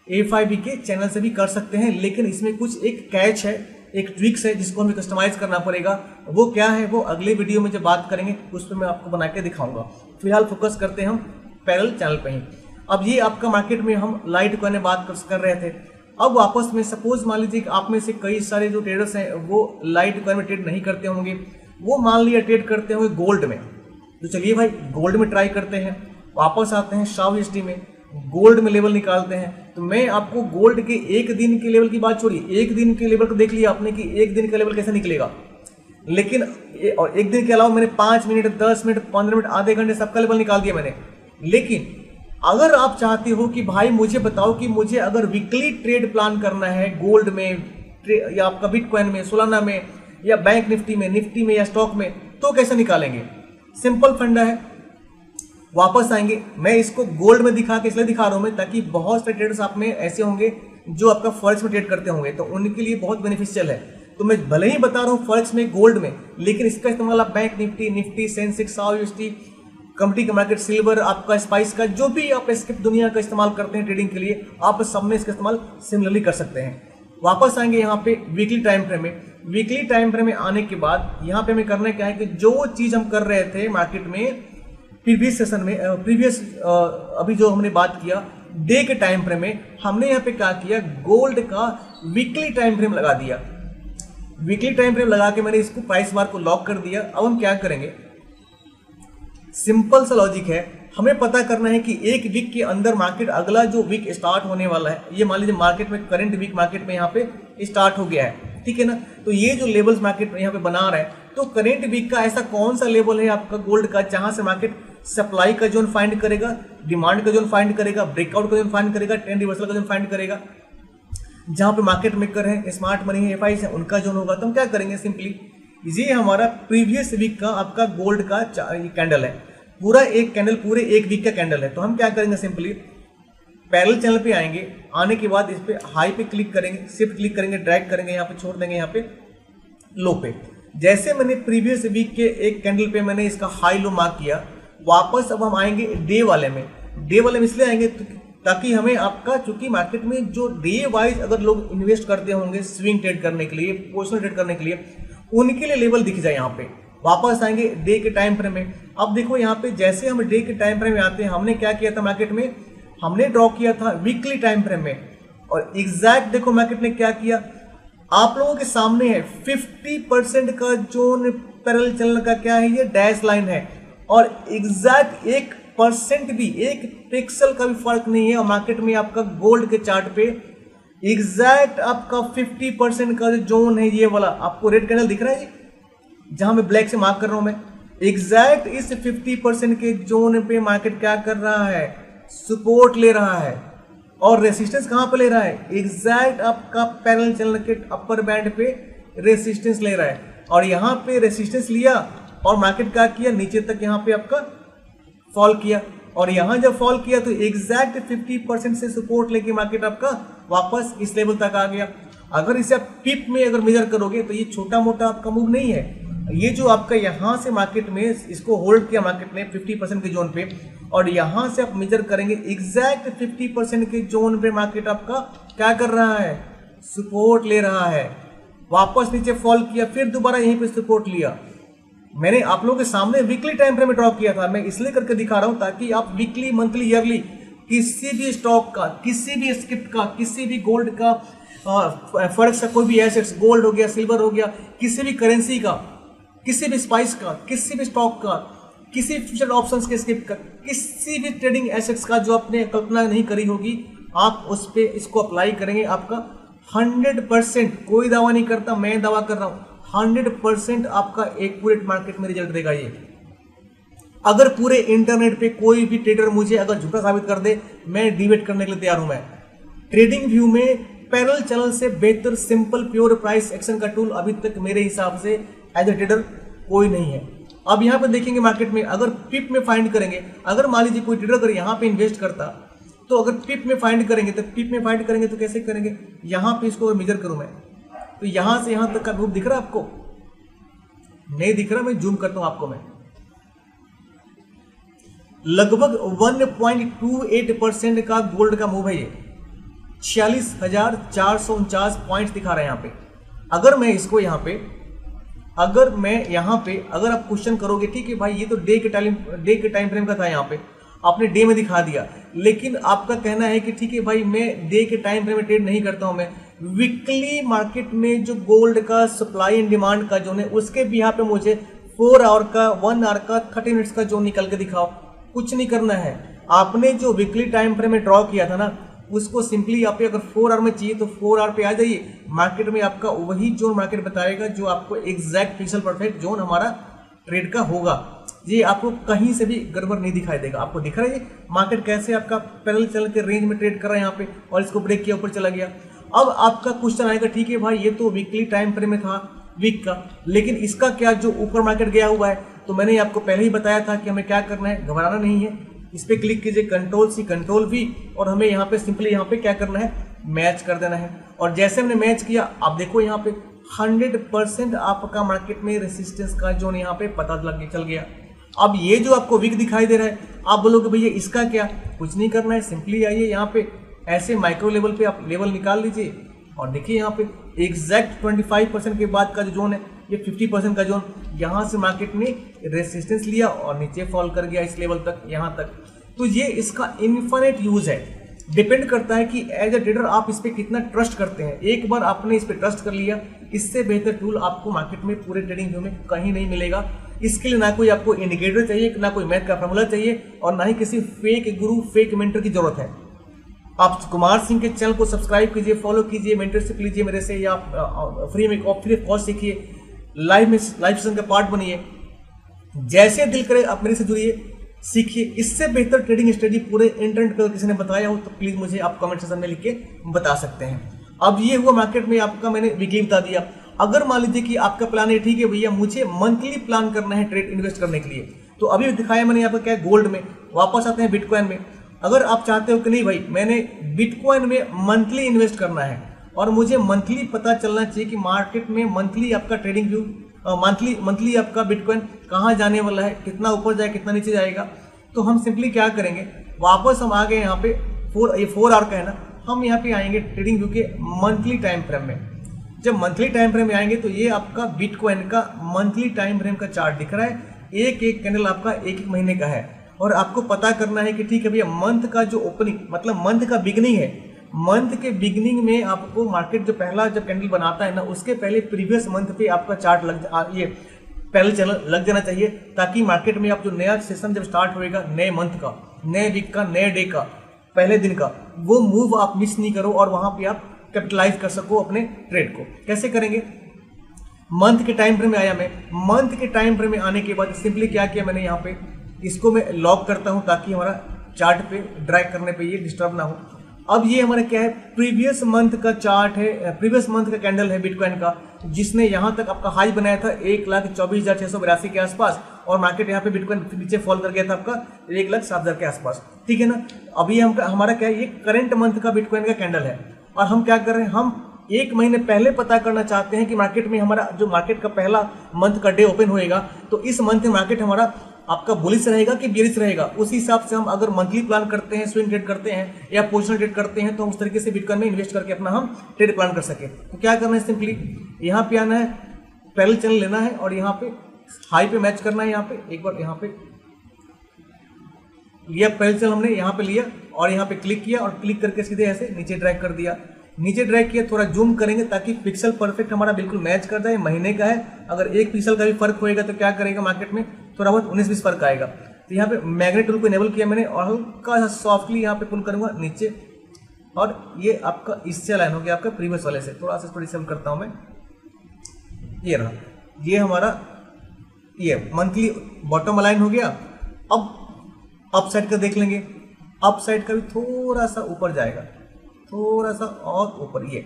FIB के चैनल से भी कर सकते हैं। लेकिन इसमें कुछ एक कैच है, एक ट्रिक्स है जिसको हमें कस्टमाइज करना पड़ेगा। वो क्या है, वो अगले वीडियो में जब बात करेंगे उस पर मैं आपको बना के दिखाऊंगा। फिलहाल फोकस करते हैं हम पैरेलल चैनल पे ही। अब ये आपका मार्केट में हम लाइट कॉइन में बात कर रहे थे। अब वापस में सपोज मान लीजिए आप में से कई सारे जो ट्रेडर्स हैं वो लाइट कॉइन में ट्रेड नहीं करते होंगे, वो मान लिया ट्रेड करते होंगे गोल्ड में। तो चलिए भाई गोल्ड में ट्राई करते हैं, वापस आते हैं SHAW में, गोल्ड में लेवल निकालते हैं। तो मैं आपको गोल्ड के एक दिन के लेवल की बात छोड़िए, एक दिन के लेवल को देख लिया आपने कि एक दिन का लेवल कैसे निकलेगा, लेकिन और एक दिन के अलावा मैंने 5 मिनट, 10 मिनट, 15 मिनट, आधे घंटे सबका लेवल निकाल दिया मैंने। लेकिन अगर आप चाहते हो कि भाई मुझे बताओ कि मुझे अगर वीकली ट्रेड प्लान करना है गोल्ड में या आपका बिटकॉइन में, सोलाना में, या बैंक निफ्टी में या स्टॉक में, तो कैसे निकालेंगे। सिंपल फंडा है, वापस आएंगे। मैं इसको गोल्ड में दिखा के इसलिए दिखा रहा हूं मैं ताकि बहुत सारे ट्रेडर्स आप में ऐसे होंगे जो आपका फॉरेक्स में ट्रेड करते होंगे, तो उनके लिए बहुत बेनिफिशियल है। तो मैं भले ही बता रहा हूँ फॉरेक्स में, गोल्ड में, लेकिन इसका इस्तेमाल आप bank Nifty, Sensex, SHAW, commodity का मार्केट, सिल्वर, आपका स्पाइस का, जो भी आप इसके दुनिया का इस्तेमाल करते हैं ट्रेडिंग के लिए, आप सब में इसका इस्तेमाल सिमिलरली कर सकते हैं। वापस आएंगे यहाँ पे वीकली टाइम फ्रेम में। वीकली टाइम फ्रेम में आने के बाद यहाँ पे हमें करना क्या है कि जो चीज हम कर रहे थे मार्केट में प्रीवियस सेशन में, अभी जो हमने बात किया डे के टाइम फ्रेम में, हमने यहाँ पे क्या किया, गोल्ड का वीकली टाइम फ्रेम लगा दिया। वीकली टाइम फ्रेम लगा के मैंने इसको प्राइस बार को लॉक कर दिया। अब हम क्या करेंगे, सिंपल सा लॉजिक है, हमें पता करना है कि एक वीक के अंदर मार्केट, अगला जो वीक स्टार्ट होने वाला है, ये मान लीजिए मार्केट में करंट वीक मार्केट में यहाँ पे स्टार्ट हो गया है, ठीक है ना। तो ये जो लेवल्स मार्केट में यहाँ पे बना रहा है, तो करंट वीक का ऐसा कौन सा लेवल है आपका गोल्ड का जहां से मार्केट सप्लाई का जोन फाइंड करेगा, डिमांड का जोन फाइंड करेगा, ब्रेकआउट का जोन फाइंड करेगा, ट्रेंड रिवर्सल का जोन फाइंड करेगा, जहां पे मार्केट मेकर है, स्मार्ट मनी है, FIs है, उनका जोन होगा। तो हम क्या करेंगे, सिंपली ये हमारा प्रीवियस वीक का आपका गोल्ड का कैंडल है, पूरा एक कैंडल, पूरे एक वीक का कैंडल है। तो हम क्या करेंगे, सिंपली पैरेलल चैनल पे आएंगे, आने के बाद इस पे हाई पे क्लिक करेंगे, शिफ्ट क्लिक करेंगे, ड्रैग करेंगे, यहाँ पे छोड़ देंगे, यहाँ पे लो पे। जैसे मैंने प्रीवियस वीक के एक कैंडल पे मैंने इसका हाई लो मार्क किया, वापस अब हम आएंगे डे वाले में। डे वाले में इसलिए आएंगे ताकि हमें आपका, चूंकि मार्केट में जो डे वाइज अगर लोग इन्वेस्ट करते होंगे स्विंग ट्रेड करने के लिए, पोजिशनल ट्रेड करने के लिए, उनके लिए लेवल दिख जाए। यहाँ पे वापस आएंगे डे के टाइम फ्रेम में। अब देखो यहाँ पे जैसे हम डे के टाइम फ्रेम में आते हैं, हमने क्या किया था मार्केट में, हमने ड्रॉ किया था वीकली टाइम फ्रेम में, और एग्जैक्ट देखो मार्केट ने क्या किया, आप लोगों के सामने है 50% का जोन पैरेलल चैनल का क्या है, ये डैश लाइन है, और एग्जैक्ट 1% भी, 1 पिक्सल का भी फर्क नहीं है। और मार्केट में आपका गोल्ड के चार्ट पे एग्जैक्ट आपका 50% का जो जोन है, ये वाला आपको रेड कैंडल दिख रहा है, जहां मैं ब्लैक से मार्क कर रहा हूं मैं, एग्जैक्ट इस 50% के जोन पे मार्केट क्या कर रहा है, सपोर्ट ले रहा है। और रेसिस्टेंस कहां पे ले रहा है, एग्जैक्ट आपका पैरेलल चैनल के अपर बैंड पे रेसिस्टेंस ले रहा है। और यहां पे रेसिस्टेंस लिया और मार्केट क्या किया, नीचे तक यहां पे आपका फॉल किया, और यहां जब फॉल किया तो एग्जैक्ट 50% से सपोर्ट लेके मार्केट आपका वापस इस लेवल तक आ गया। अगर इसे आप पिप में अगर मेजर करोगे तो ये छोटा मोटा आपका मूव नहीं है, ये जो आपका यहां से मार्केट में इसको होल्ड किया मार्केट ने 50% के जोन पे, और यहां से आप मेजर करेंगे एग्जैक्ट 50% के जोन पे मार्केट आपका क्या कर रहा है, सपोर्ट ले रहा है, वापस नीचे फॉल किया, फिर दोबारा यहीं पे सपोर्ट लिया। मैंने आप लोगों के सामने वीकली टाइम फ्रेम में ड्रॉ किया था, मैं इसलिए करके दिखा रहा हूं ताकि आप वीकली, मंथली, ईयरली किसी भी स्टॉक का, किसी भी स्क्रिप्ट का, किसी भी गोल्ड का, फॉरेक्स का कोई भी एसेट्स, गोल्ड हो गया, सिल्वर हो गया, किसी भी करेंसी का, किसी भी स्पाइस का, किसी भी स्टॉक का, किसी फ्यूचर ऑप्शंस के स्क्रिप्ट का, किसी भी ट्रेडिंग एसेट्स का जो आपने कल्पना नहीं करी होगी, आप उस पे इसको अप्लाई करेंगे, आपका 100%, कोई दावा नहीं करता, मैं दावा कर रहा हूं, 100% आपका एक्यूरेट मार्केट में रिजल्ट देगा ये। अगर पूरे इंटरनेट पे कोई भी ट्रेडर मुझे अगर झूठा साबित कर दे, मैं डिबेट करने के लिए तैयार हूं। मैं ट्रेडिंग व्यू में पैरेलल चैनल से बेहतर सिंपल प्योर प्राइस एक्शन का टूल अभी तक मेरे हिसाब से एज ए ट्रेडर कोई नहीं है। अब यहाँ पे देखेंगे मार्केट में, अगर पिप में फाइंड करेंगे, अगर मान लीजिए कोई ट्रेडर अगर यहाँ पे इन्वेस्ट करता, तो अगर पिप में फाइंड करेंगे तो कैसे करेंगे, यहाँ पे इसको मेजर करूं मैं, तो यहां से यहां तक का ग्रुप दिख रहा है आपको, नहीं दिख रहा, मैं जूम करता हूं आपको, मैं लगभग 1.28% का गोल्ड का मूव है ये, 46,449 पॉइंट्स दिखा रहे हैं यहाँ पे। अगर मैं इसको यहाँ पे, अगर आप क्वेश्चन करोगे, ठीक है भाई ये तो डे के टाइम फ्रेम का था, यहाँ पे आपने डे में दिखा दिया, लेकिन आपका कहना है कि ठीक है भाई मैं डे के टाइम फ्रेम में ट्रेड नहीं करता हूं, मैं वीकली मार्केट में जो गोल्ड का सप्लाई एंड डिमांड का जोन है उसके भी यहाँ पे मुझे 4 आवर का, 1 आवर का, 30 मिनट्स का जोन निकल के दिखाओ। कुछ नहीं करना है, आपने जो वीकली टाइम फ्रेम में ड्रॉ किया था ना, उसको सिंपली आप अगर 4 आवर में चाहिए तो 4 आवर पे आ जाइए, मार्केट में आपका वही जोन मार्केट बताएगा जो आपको एग्जैक्ट पिक्सल परफेक्ट जोन हमारा ट्रेड का होगा। ये आपको कहीं से भी गड़बड़ नहीं दिखाई देगा। आपको दिख रहा है मार्केट कैसे आपका पैरेलल चैनल के रेंज में ट्रेड कर रहा है यहाँ पे, और इसको ब्रेक किया, ऊपर चला गया। अब आपका क्वेश्चन आएगा, ठीक है भाई ये तो वीकली टाइम फ्रेम में था, वीक का, लेकिन इसका क्या जो ऊपर मार्केट गया हुआ है, तो मैंने आपको पहले ही बताया था कि हमें क्या करना है, घबराना नहीं है। इस पर क्लिक कीजिए, कंट्रोल सी कंट्रोल वी, और हमें यहाँ पे सिंपली यहाँ पे क्या करना है, मैच कर देना है। और जैसे हमने मैच किया, आप देखो यहाँ पे 100% आपका मार्केट में रेसिस्टेंस का जोन यहाँ पे पता चल गया। अब ये जो आपको वीक दिखाई दे रहा है, आप बोलोगे भैया इसका क्या, कुछ नहीं करना है, सिंपली आइए यहाँ पे ऐसे माइक्रो लेवल पे आप लेवल निकाल लीजिए, और देखिए यहाँ पे एग्जैक्ट 25% के बाद का जो जोन है, ये 50% का जोन, यहाँ से मार्केट ने रेसिस्टेंस लिया और नीचे फॉल कर गया इस लेवल तक, यहाँ तक। तो ये इसका इन्फिनिट यूज है, डिपेंड करता है कि एज ए ट्रेडर आप इस पर कितना ट्रस्ट करते हैं। एक बार आपने इस पर ट्रस्ट कर लिया, इससे बेहतर टूल आपको मार्केट में पूरे ट्रेडिंग व्यू में कहीं नहीं मिलेगा। इसके लिए ना कोई आपको इंडिकेटर चाहिए, ना कोई मैथ का फॉर्मूला चाहिए, और ना ही किसी फेक गुरु, फेक मेंटर की जरूरत है। आप कुमार सिंह के चैनल को सब्सक्राइब कीजिए, फॉलो कीजिए, मेंटरशिप लीजिए मेरे से, या फ्री में फ्री कॉस्ट सीखिए, लाइव सेशन का पार्ट बनिए, जैसे दिल करे आप मेरे से जुड़िए, सीखिए। इससे बेहतर ट्रेडिंग स्ट्रेटजी पूरे इंटरनेट पर किसी ने बताया हो तो प्लीज मुझे आप कमेंट सेक्शन में लिख के बता सकते हैं। अब ये हुआ मार्केट में आपका, मैंने वीकली बता दिया। अगर मान लीजिए कि आपका प्लान है, ठीक है भैया मुझे मंथली प्लान करना है ट्रेड इन्वेस्ट करने के लिए, तो अभी दिखाया मैंने यहाँ पर क्या है, गोल्ड में। वापस आते हैं बिटकॉइन में। अगर आप चाहते हो कि नहीं भाई मैंने बिटकॉइन में मंथली इन्वेस्ट करना है और मुझे मंथली पता चलना चाहिए कि मार्केट में मंथली आपका ट्रेडिंग व्यू, मंथली आपका बिटकॉइन कहाँ जाने वाला है, कितना ऊपर जाए, कितना नीचे जाएगा, तो हम सिंपली क्या करेंगे, वापस हम आ गए यहाँ पे 4 आवर का है ना, हम यहाँ पे आएंगे ट्रेडिंग व्यू के मंथली टाइम फ्रेम में। जब मंथली टाइम फ्रेम में आएंगे तो ये आपका बिटकॉइन का मंथली टाइम फ्रेम का चार्ट दिख रहा है। एक एक कैंडल आपका एक महीने का है, और आपको पता करना है कि ठीक है भैया मंथ का जो ओपनिंग, मतलब मंथ का बिगनिंग है, मंथ के बिगनिंग में आपको मार्केट जो पहला जब कैंडल बनाता है ना, उसके पहले प्रीवियस मंथ पे आपका चार्ट ये पैरेलल चैनल लग जाना चाहिए, ताकि मार्केट में आप जो नया सेशन जब स्टार्ट होएगा, नए मंथ का, नए वीक का, नए डे का, पहले दिन का, वो मूव आप मिस नहीं करो और वहां पे आप कैपिटलाइज कर सको अपने ट्रेड को। कैसे करेंगे, मंथ के टाइम फ्रेम में आया मैं, मंथ के टाइम फ्रेम में आने के बाद सिंपली क्या किया मैंने, यहाँ पे इसको मैं लॉक करता हूं ताकि हमारा चार्ट पे ड्रैग करने पे ये डिस्टर्ब ना हो। अब ये हमारा क्या है, प्रीवियस मंथ का चार्ट है, प्रीवियस मंथ का कैंडल है बिटकॉइन का, जिसने यहाँ तक आपका हाई बनाया था 1,24,682 के आसपास, और मार्केट यहाँ पे बिटकॉइन नीचे फॉल कर गया था आपका 1,07,000 के आसपास, ठीक है ना। अभी हमारा क्या है, ये करंट मंथ का बिटकॉइन का कैंडल है, और हम क्या कर रहे हैं, हम एक महीने पहले पता करना चाहते हैं कि मार्केट में हमारा जो मार्केट का पहला मंथ का डे ओपन होएगा, तो इस मंथ में मार्केट हमारा आपका बुलिश रहेगा कि बेरिश रहेगा, उस हिसाब से हम अगर मंथली प्लान करते हैं, स्विंग ट्रेड करते हैं या पोजिशनल ट्रेड करते हैं, तो उस तरीके से बिटकॉइन में इन्वेस्ट करके अपना हम ट्रेड प्लान कर सके। तो क्या करना है, सिंपली यहाँ पे आना है, पैरेलल चैनल लेना है और यहाँ पे हाई पे मैच करना है। यहाँ पे एक बार यहाँ पे लिया पैरेलल चैनल हमने, यहाँ पे लिया और यहाँ पे क्लिक किया और क्लिक करके सीधे ऐसे नीचे ड्रैग कर दिया। नीचे ड्रैग किया, थोड़ा जूम करेंगे ताकि पिक्सल परफेक्ट हमारा बिल्कुल मैच कर जाए। महीने का है, अगर एक पिक्सल का भी फर्क होएगा तो क्या करेगा, मार्केट में थोड़ा बहुत 19-20 फर्क आएगा। तो यहाँ पे मैग्नेट टूल को इनेबल किया मैंने और हल्का सा सॉफ्टली यहाँ पे पुल करूंगा नीचे, और ये आपका इससे लाइन हो गया आपका प्रीवियस वाले से। थोड़ा सा इसको डिसेबल करता हूँ मैं, ये रहा, ये हमारा ये मंथली बॉटम अलाइन हो गया। अब अप साइड का देख लेंगे, अप साइड का भी थोड़ा सा ऊपर जाएगा, थोड़ा सा और ऊपर, ये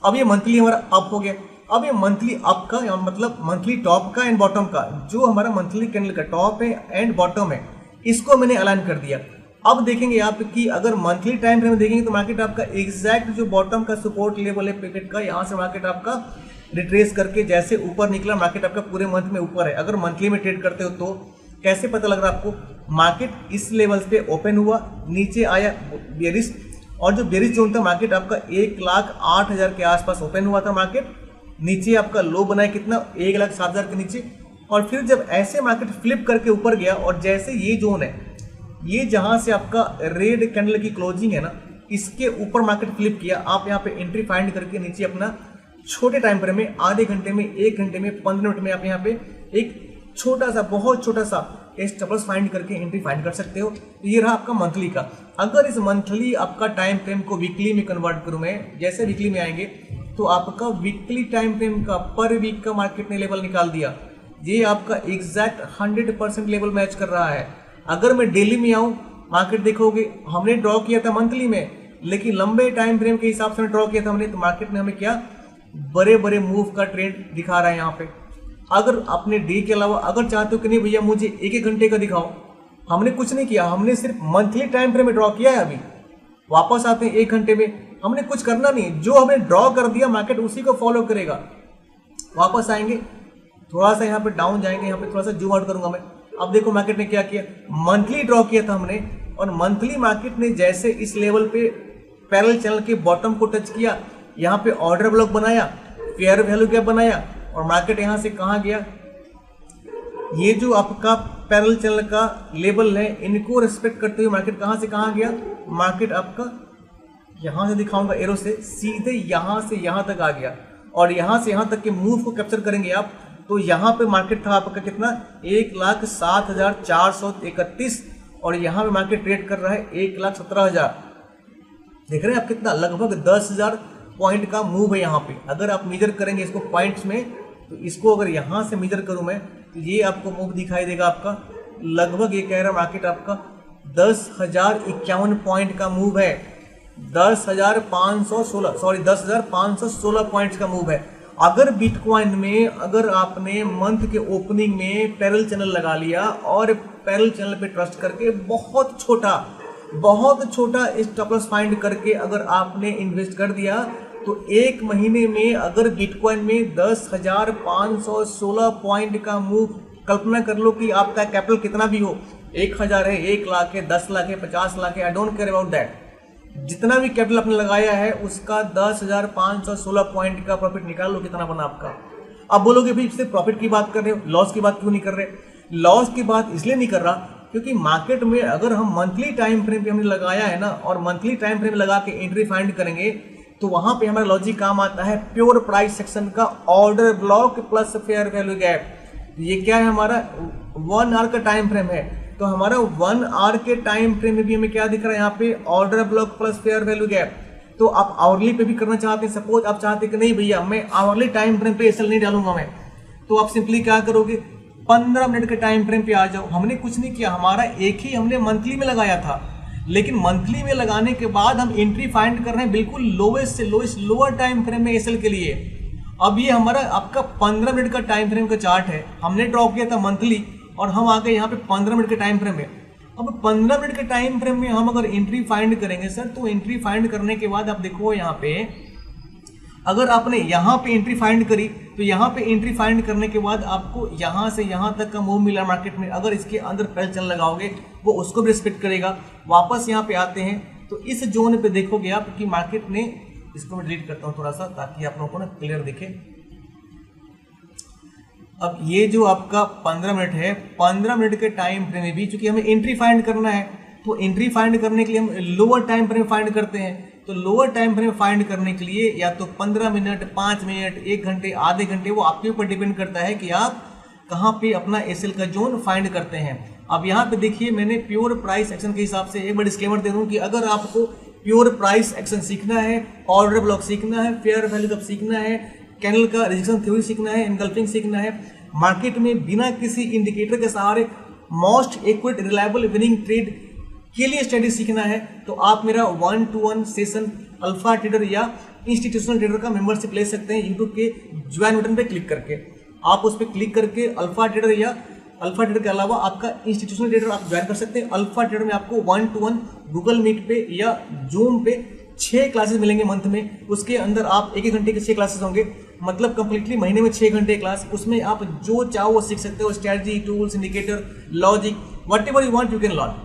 अब ये मंथली हमारा अप हो गया। अब ये मंथली अप का मतलब मंथली टॉप का एंड बॉटम का, जो हमारा मंथली कैंडल का टॉप है एंड बॉटम है, इसको मैंने अलाइन कर दिया। अब देखेंगे आप कि अगर मंथली टाइम फ्रेम में देखेंगे तो मार्केट आपका एग्जैक्ट जो बॉटम का सपोर्ट लेवल है पिवट का, यहाँ से मार्केट आपका रिट्रेस करके जैसे ऊपर निकला, मार्केट आपका पूरे मंथ में ऊपर है। अगर मंथली में ट्रेड करते हो तो कैसे पता लग रहा है आपको, मार्केट इस लेवल पे ओपन हुआ, नीचे आया बेरिश, और जो बेरिश जोन था मार्केट आपका 1,08,000 के आसपास ओपन हुआ था। मार्केट नीचे आपका लो बनाया कितना, 1,07,000 के नीचे, और फिर जब ऐसे मार्केट फ्लिप करके ऊपर गया और जैसे ये जोन है, ये जहां से आपका रेड कैंडल की क्लोजिंग है ना, इसके ऊपर मार्केट फ्लिप किया। आप यहाँ पे एंट्री फाइंड करके नीचे अपना छोटे टाइम फ्रेम में, आधे घंटे में, 1 घंटे में, 15 मिनट में आप यहाँ पे एक छोटा सा, बहुत छोटा सा स्टॉप फाइंड करके एंट्री फाइंड कर सकते हो। तो ये रहा आपका मंथली का। अगर इस मंथली आपका टाइम फ्रेम को वीकली में कन्वर्ट करूं मैं, जैसे वीकली में आएंगे तो आपका वीकली टाइम फ्रेम का पर वीक का मार्केट ने लेवल निकाल दिया। ये आपका एग्जैक्ट 100% लेवल मैच कर रहा है। अगर मैं डेली में आऊं, मार्केट देखोगे हमने ड्रॉ किया था मंथली में, लेकिन लंबे टाइम फ्रेम के हिसाब से ड्रॉ किया था हमने, तो मार्केट ने हमें क्या बड़े बड़े मूव का ट्रेंड दिखा रहा है यहाँ पे। अगर अपने डे के अलावा अगर चाहते हो कि नहीं भैया मुझे 1-1 घंटे का दिखाओ, हमने कुछ नहीं किया, हमने सिर्फ मंथली टाइम फ्रेम में ड्रॉ किया है। अभी वापस आते हैं 1 घंटे में, हमने कुछ करना नहीं, जो हमें ड्रॉ कर दिया मार्केट उसी को फॉलो करेगा। वापस आएंगे, थोड़ा सा यहाँ पे डाउन जाएंगे, यहाँ पे थोड़ा सा जूम आउट करूंगा मैं। अब देखो मार्केट ने क्या किया, मंथली ड्रॉ किया था हमने, और मंथली मार्केट ने जैसे इस लेवल पे पैरेलल चैनल के बॉटम को टच किया, यहाँ पे ऑर्डर ब्लॉक बनाया, फेयर वैल्यू गैप बनाया, और मार्केट यहाँ से कहाँ गया, ये जो आपका पैरेलल चैनल का लेवल है, इनको रिस्पेक्ट करते हुए मार्केट कहाँ से कहाँ गया, मार्केट आपका यहाँ से दिखाऊंगा एरो से, सीधे यहाँ से यहाँ तक आ गया। और यहाँ से यहाँ तक के मूव को कैप्चर करेंगे आप, तो यहाँ पे मार्केट था आपका कितना, 1,07,431, और यहाँ पे मार्केट ट्रेड कर रहा है 1,17,000। देख रहे हैं आप कितना, लगभग 10,000 पॉइंट का मूव है यहाँ पे। अगर आप मेजर करेंगे इसको पॉइंट्स में, तो इसको अगर यहाँ से मेजर करूँ मैं, तो ये आपको मूव दिखाई देगा आपका, लगभग ये कह रहा मार्केट आपका 10,051 पॉइंट का मूव है, 10,516 पॉइंट्स का मूव है। अगर बिटकॉइन में अगर आपने मंथ के ओपनिंग में पैरेलल चैनल लगा लिया और पैरेलल चैनल पे ट्रस्ट करके बहुत छोटा स्टॉप लॉस फाइंड करके अगर आपने इन्वेस्ट कर दिया, तो 1 महीने में अगर बिटकॉइन में 10,516 पॉइंट का मूव, कल्पना कर लो कि आपका कैपिटल कितना भी हो, 1,000 है, 1 लाख है, 10 लाख है, 50 लाख है, I don't care about that. जितना भी कैपिटल आपने लगाया है उसका 10,516 पॉइंट का प्रॉफिट निकाल लो, कितना बना आपका। अब बोलोगे भाई सिर्फ प्रॉफिट की बात कर रहे हो, लॉस की बात क्यों नहीं कर रहे? लॉस की बात इसलिए नहीं कर रहा क्योंकि मार्केट में अगर हम मंथली टाइम फ्रेम पे हमने लगाया है ना, और मंथली टाइम फ्रेम लगा के एंट्री फाइंड करेंगे, तो वहां पे हमारा लॉजिक काम आता है प्योर प्राइस सेक्शन का order block plus fair value gap. ये क्या है, हमारा 1 आवर का टाइम फ्रेम है, तो हमारा 1 आवर के टाइम फ्रेम में भी हमें क्या दिख रहा है यहाँ पे, order block plus fair value gap. तो आप आवरली पे भी करना चाहते हैं, सपोज आप चाहते हैं कि नहीं भैया मैं आवरली टाइम फ्रेम पे एसएल नहीं डालूंगा मैं, तो आप सिंपली क्या करोगे, 15 मिनट के टाइम फ्रेम पे आ जाओ। हमने कुछ नहीं किया, हमारा एक ही हमने मंथली में लगाया था, लेकिन मंथली में लगाने के बाद हम एंट्री फाइंड कर रहे हैं बिल्कुल लोवेस्ट से लोवेस्ट लोअर टाइम फ्रेम में एसएल के लिए। अब ये हमारा आपका 15 मिनट का टाइम फ्रेम का चार्ट है, हमने ड्रॉ किया था मंथली, और हम आ गए यहाँ पे 15 मिनट के टाइम फ्रेम में। अब 15 मिनट के टाइम फ्रेम में हम अगर एंट्री फाइंड करेंगे सर, तो एंट्री फाइंड करने के बाद आप देखो यहाँ पे अगर आपने यहाँ पे एंट्री फाइंड करी तो यहाँ पे एंट्री फाइंड करने के बाद आपको यहाँ से यहाँ तक का मूव मिला मार्केट में, अगर इसके अंदर पैरेलल चैनल लगाओगे वो उसको भी रिस्पेक्ट करेगा। वापस यहाँ पे आते हैं तो इस जोन पे देखोगे आप कि मार्केट ने, इसको मैं डिलीट करता हूँ थोड़ा सा ताकि आप लोगों को ना क्लियर दिखे। अब ये जो आपका 15 मिनट है, 15 मिनट के टाइम फ्रेम में भी चूंकि हमें एंट्री फाइंड करना है तो एंट्री फाइंड करने के लिए हम लोअर टाइम फ्रेम फाइंड करते हैं। तो लोअर टाइम फ्रेम फाइंड करने के लिए या तो 15 मिनट, 5 मिनट, 1 घंटे, आधे घंटे, वो आपके ऊपर डिपेंड करता है कि आप कहाँ पे अपना एसएल का जोन फाइंड करते हैं। अब यहाँ पे देखिए मैंने प्योर प्राइस एक्शन के हिसाब से एक बार डिस्क्लेमर दे दूँ कि अगर आपको प्योर प्राइस एक्शन सीखना है, ऑर्डर ब्लॉक सीखना है, फेयर वैल्यू गैप सीखना है, कैंडल का रिजेक्शन थ्योरी सीखना है, एनगल्फिंग सीखना है, मार्केट में बिना किसी इंडिकेटर के सहारे most accurate reliable winning trade के लिए स्टडी सीखना है, तो आप मेरा 1-to-1 सेशन अल्फा ट्रेडर या इंस्टीट्यूशनल ट्रेडर का मेंबरशिप ले सकते हैं यूट्यूब के ज्वाइन बटन पे क्लिक करके। आप उस पर क्लिक करके अल्फा ट्रेडर या अल्फा ट्रेडर के अलावा आपका इंस्टीट्यूशनल ट्रेडर आप ज्वाइन कर सकते हैं। अल्फा ट्रेडर में आपको 1-to-1 गूगल मीट पे या जूम पे 6 क्लासेस मिलेंगे मंथ में। उसके अंदर आप 1-1 घंटे के 6 क्लासेस होंगे, मतलब कंप्लीटली महीने में 6 घंटे क्लास। उसमें आप जो चाहो वो सीख सकते हो, strategy, tools, indicator, logic, whatever you want you can learn.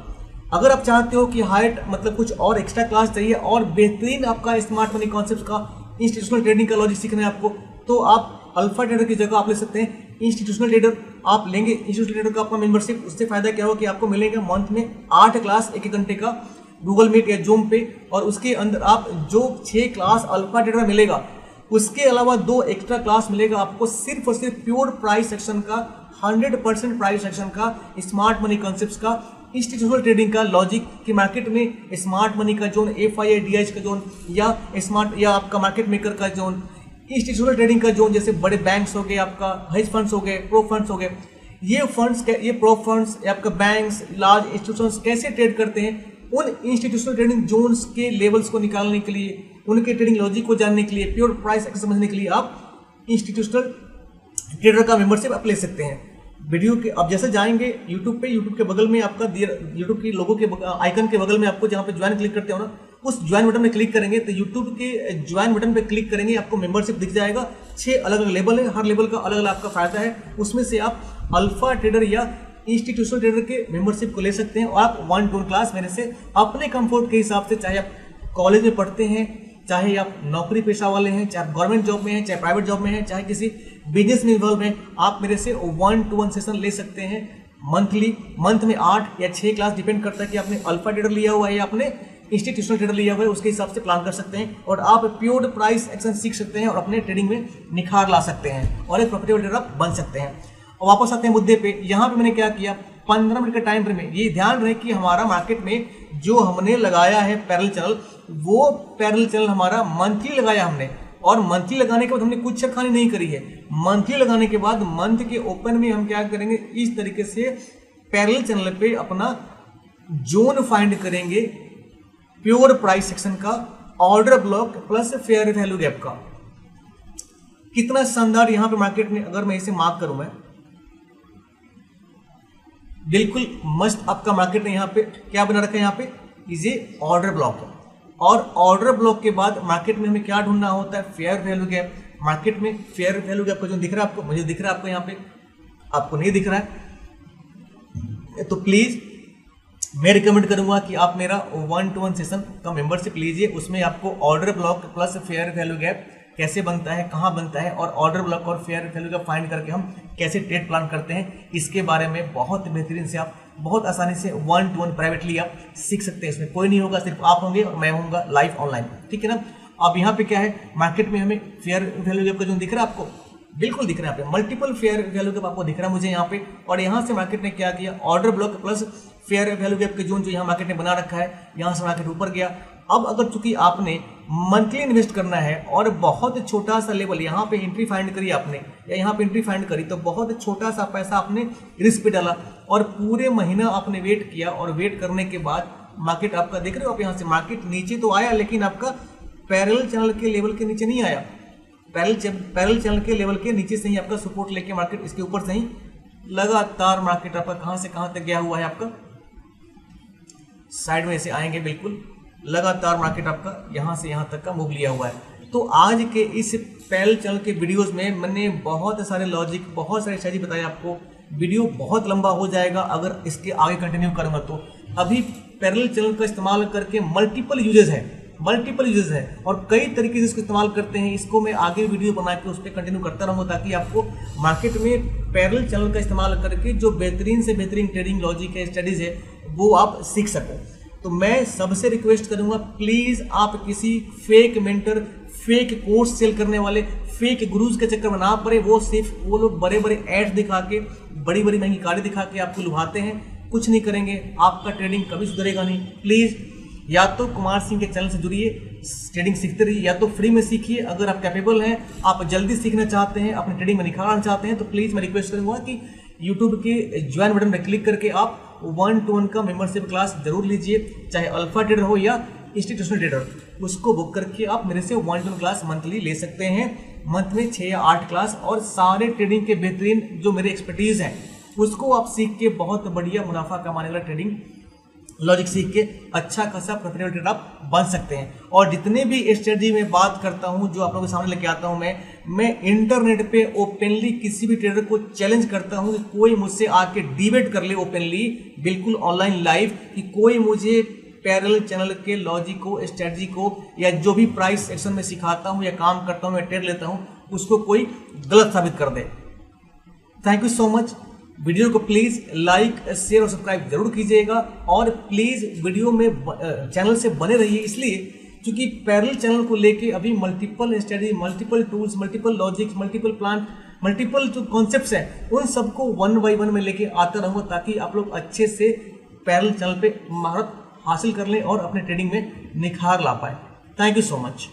अगर आप चाहते हो कि हाइट मतलब कुछ और एक्स्ट्रा क्लास चाहिए और बेहतरीन आपका स्मार्ट मनी कॉन्सेप्ट का इंस्टीट्यूशनल ट्रेडिंग का लॉजिक सीखना है आपको, तो आप अल्फा ट्रेडर की जगह आप ले सकते हैं इंस्टीट्यूशनल ट्रेडर। आप लेंगे इंस्टीट्यूशनल ट्रेडर का अपना मेंबरशिप, उससे फायदा क्या हो कि आपको मिलेगा मंथ में 8 क्लास 1-1 घंटे का गूगल मीट या जूम पे, और उसके अंदर आप जो 6 क्लास अल्फा ट्रेडर मिलेगा उसके अलावा 2 एक्स्ट्रा क्लास मिलेगा आपको सिर्फ और सिर्फ प्योर प्राइस सेक्शन का, 100% प्राइस सेक्शन का, स्मार्ट मनी कॉन्सेप्ट्स का, इंस्टीट्यूशनल ट्रेडिंग का लॉजिक कि मार्केट में स्मार्ट मनी का जोन, एफआईआई डीआईएच का जोन या स्मार्ट या आपका मार्केट मेकर का जोन, इंस्टीट्यूशनल ट्रेडिंग का जोन, जैसे बड़े बैंक्स हो गए, आपका हेज फंड्स हो गए, प्रो फंड्स हो गए, ये फंड्स, ये प्रो फंड्स, आपका बैंक्स, लार्ज इंस्टीट्यूशंस कैसे ट्रेड करते हैं, उन इंस्टीट्यूशनल ट्रेडिंग जोन्स के लेवल्स को निकालने के लिए, उनके ट्रेडिंग लॉजिक को जानने के लिए, प्योर प्राइस एक्शन समझने के लिए आप इंस्टीट्यूशनल ट्रेडर का मेंबरशिप आप ले सकते हैं। वीडियो के अब जैसे जाएंगे यूट्यूब पे, यूट्यूब के बगल में आपका यूट्यूब के लोगों के आइकन के बगल में आपको जहाँ पे ज्वाइन क्लिक करते हो ना, उस ज्वाइन बटन में क्लिक करेंगे तो यूट्यूब के ज्वाइन बटन पे क्लिक करेंगे, आपको मेंबरशिप दिख जाएगा। 6 अलग अलग लेवल है, हर लेवल का अलग अलग आपका फायदा है। उसमें से आप अल्फा ट्रेडर या इंस्टीट्यूशनल ट्रेडर के मेंबरशिप को ले सकते हैं और आप 1-to-1 क्लास मेरे से अपने कंफर्ट के हिसाब से, चाहे आप कॉलेज में पढ़ते हैं, चाहे आप नौकरी पेशा वाले हैं, चाहे आप गवर्नमेंट जॉब में हैं, चाहे प्राइवेट जॉब में हैं, चाहे किसी बिजनेस में इन्वॉल्व हैं, आप मेरे से 1-to-1 सेशन ले सकते हैं मंथली। मंथ में 8 या 6 क्लास डिपेंड करता है कि आपने अल्फा ट्रेडर लिया हुआ है या आपने इंस्टीट्यूशनल ट्रेडर लिया हुआ है, उसके हिसाब से प्लान कर सकते हैं और आप प्योर प्राइस एक्शन सीख सकते हैं और अपने ट्रेडिंग में निखार ला सकते हैं और एक प्रॉफिटेबल ट्रेडर आप बन सकते हैं। और वापस आते हैं मुद्दे पे। यहाँ पे मैंने क्या किया, 15 मिनट के टाइम फ्रेम में ये ध्यान रहे कि हमारा मार्केट में जो हमने लगाया है पैरेलल चैनल, वो पैरेलल चैनल हमारा मंथली लगाया हमने, और मंथली लगाने के बाद हमने कुछ छेड़खानी नहीं करी है। मंथली लगाने के बाद मंथ के ओपन में हम क्या करेंगे, इस तरीके से पैरेलल चैनल पे अपना जोन फाइंड करेंगे प्योर प्राइस सेक्शन का, order block plus fair value gap का। कितना शानदार यहाँ पे मार्केट में, अगर मैं इसे मार्क करूं, मैं बिल्कुल मस्त आपका मार्केट ने यहाँ पे क्या बना रखा है, यहाँ पे ये ऑर्डर ब्लॉक है। और ऑर्डर ब्लॉक के बाद मार्केट में हमें क्या ढूंढना होता है, फेयर वैल्यू गैप। मार्केट में फेयर वैल्यू गैप का जो दिख रहा है आपको, मुझे दिख रहा है आपको यहाँ पे, आपको नहीं दिख रहा है तो प्लीज मैं रिकमेंड करूंगा कि आप मेरा 1-to-1 सेशन का मेंबरशिप लीजिए। उसमें आपको order block plus fair value gap कैसे बनता है, कहाँ बनता है, और ऑर्डर ब्लॉक और फेयर वैल्यू गैप फाइंड करके हम कैसे ट्रेड प्लान करते हैं, इसके बारे में बहुत बेहतरीन से आप बहुत आसानी से 1-to-1 प्राइवेटली आप सीख सकते हैं। इसमें कोई नहीं होगा, सिर्फ आप होंगे और मैं होऊंगा लाइव ऑनलाइन, ठीक है ना। अब यहाँ पे क्या है, मार्केट में हमें फेयर वैल्यू गैप का जो दिख रहा है आपको, बिल्कुल दिख रहा है, यहाँ पे मल्टीपल फेयर वैल्यू गैप आपको दिख रहा है मुझे यहाँ पे। और यहाँ से मार्केट ने क्या किया, order block plus fair value gap के जोन जो यहाँ मार्केट ने बना रखा है, यहाँ से मार्केट ऊपर गया। अब अगर चूंकि आपने मंथली इन्वेस्ट करना है और बहुत छोटा सा लेवल यहाँ पे एंट्री फाइंड करी आपने, या यहाँ पे एंट्री फाइंड करी, तो बहुत छोटा सा पैसा आपने रिस्क पे डाला और पूरे महीना आपने वेट किया, और वेट करने के बाद मार्केट आपका देख रहे हो आप, यहाँ से मार्केट नीचे तो आया लेकिन आपका पैरेलल चैनल के लेवल के नीचे नहीं आया। पैरेलल चैनल के लेवल के नीचे से ही आपका सपोर्ट लेके मार्केट इसके ऊपर से ही लगातार मार्केट आपका कहां से कहां तक गया हुआ है, आपका साइड में से आएंगे, बिल्कुल लगातार मार्केट आपका यहां से यहां तक का मूव लिया हुआ है। तो आज के इस पैरेलल चैनल के वीडियोस में मैंने बहुत सारे लॉजिक, बहुत सारे स्ट्रेटजी बताए आपको। वीडियो बहुत लंबा हो जाएगा अगर इसके आगे कंटिन्यू करूंगा तो। अभी पैरेलल चैनल का इस्तेमाल करके मल्टीपल यूजेस है और कई तरीके से इसको इस्तेमाल करते हैं। इसको मैं आगे वीडियो बना के उस पर कंटिन्यू करता रहूँगा ताकि आपको मार्केट में पैरेलल चैनल का इस्तेमाल करके जो बेहतरीन से बेहतरीन ट्रेडिंग लॉजिक है, स्टडीज है, वो आप सीख सको। तो मैं सबसे रिक्वेस्ट करूंगा, प्लीज आप किसी fake mentor, fake course sell करने वाले, फेक गुरुज के चक्कर में ना पड़े। वो लोग बड़े बड़े एड्स दिखा के, बड़ी बड़ी महंगी कारें दिखा के आपको लुभाते हैं, कुछ नहीं करेंगे, आपका ट्रेडिंग कभी सुधरेगा नहीं। प्लीज या तो कुमार सिंह के चैनल से जुड़िए, ट्रेडिंग सीखते रहिए, या तो फ्री में सीखिए। अगर आप कैपेबल हैं, आप जल्दी सीखना चाहते हैं, अपने ट्रेडिंग में निखार आना चाहते हैं, तो प्लीज मैं रिक्वेस्ट करूंगा कि यूट्यूब के ज्वाइन बटन पर क्लिक करके आप 1-to-1 का मेंबरशिप क्लास जरूर लीजिए। चाहे अल्फा ट्रेडर हो या इंस्टीट्यूशनल ट्रेडर, उसको बुक करके आप मेरे से 1-to-1 क्लास मंथली ले सकते हैं। मंथ में 6 या 8 क्लास, और सारे ट्रेडिंग के बेहतरीन जो मेरे एक्सपर्टीज हैं उसको आप सीख के बहुत बढ़िया मुनाफा कमाने वाला ट्रेडिंग लॉजिक सीख के अच्छा खासा प्रोफिटेबल ट्रेडर आप बन सकते हैं। और जितने भी स्ट्रेटजी में बात करता हूं, जो आप लोगों के सामने लेके आता हूं, मैं इंटरनेट पे ओपनली किसी भी ट्रेडर को चैलेंज करता हूं कि कोई मुझसे आके डिबेट कर ले ओपनली, बिल्कुल ऑनलाइन लाइव, कि कोई मुझे पैरेलल चैनल के लॉजिक को, स्ट्रेटजी को, या जो भी प्राइस एक्शन में सिखाता हूं या काम करता हूं या ट्रेड लेता हूं, उसको कोई गलत साबित कर दे। Thank you so much. Video को प्लीज लाइक, शेयर और सब्सक्राइब जरूर कीजिएगा, और प्लीज वीडियो में चैनल से बने रहिए, इसलिए क्योंकि पैरेलल चैनल को लेके अभी multiple strategy, multiple tools, multiple logics, multiple plan, multiple जो कॉन्सेप्ट्स हैं, उन सबको 1 by 1 में लेके आता रहूँगा ताकि आप लोग अच्छे से पैरेलल चैनल पे महारत हासिल कर लें और अपने ट्रेडिंग में निखार ला पाए। Thank you so much.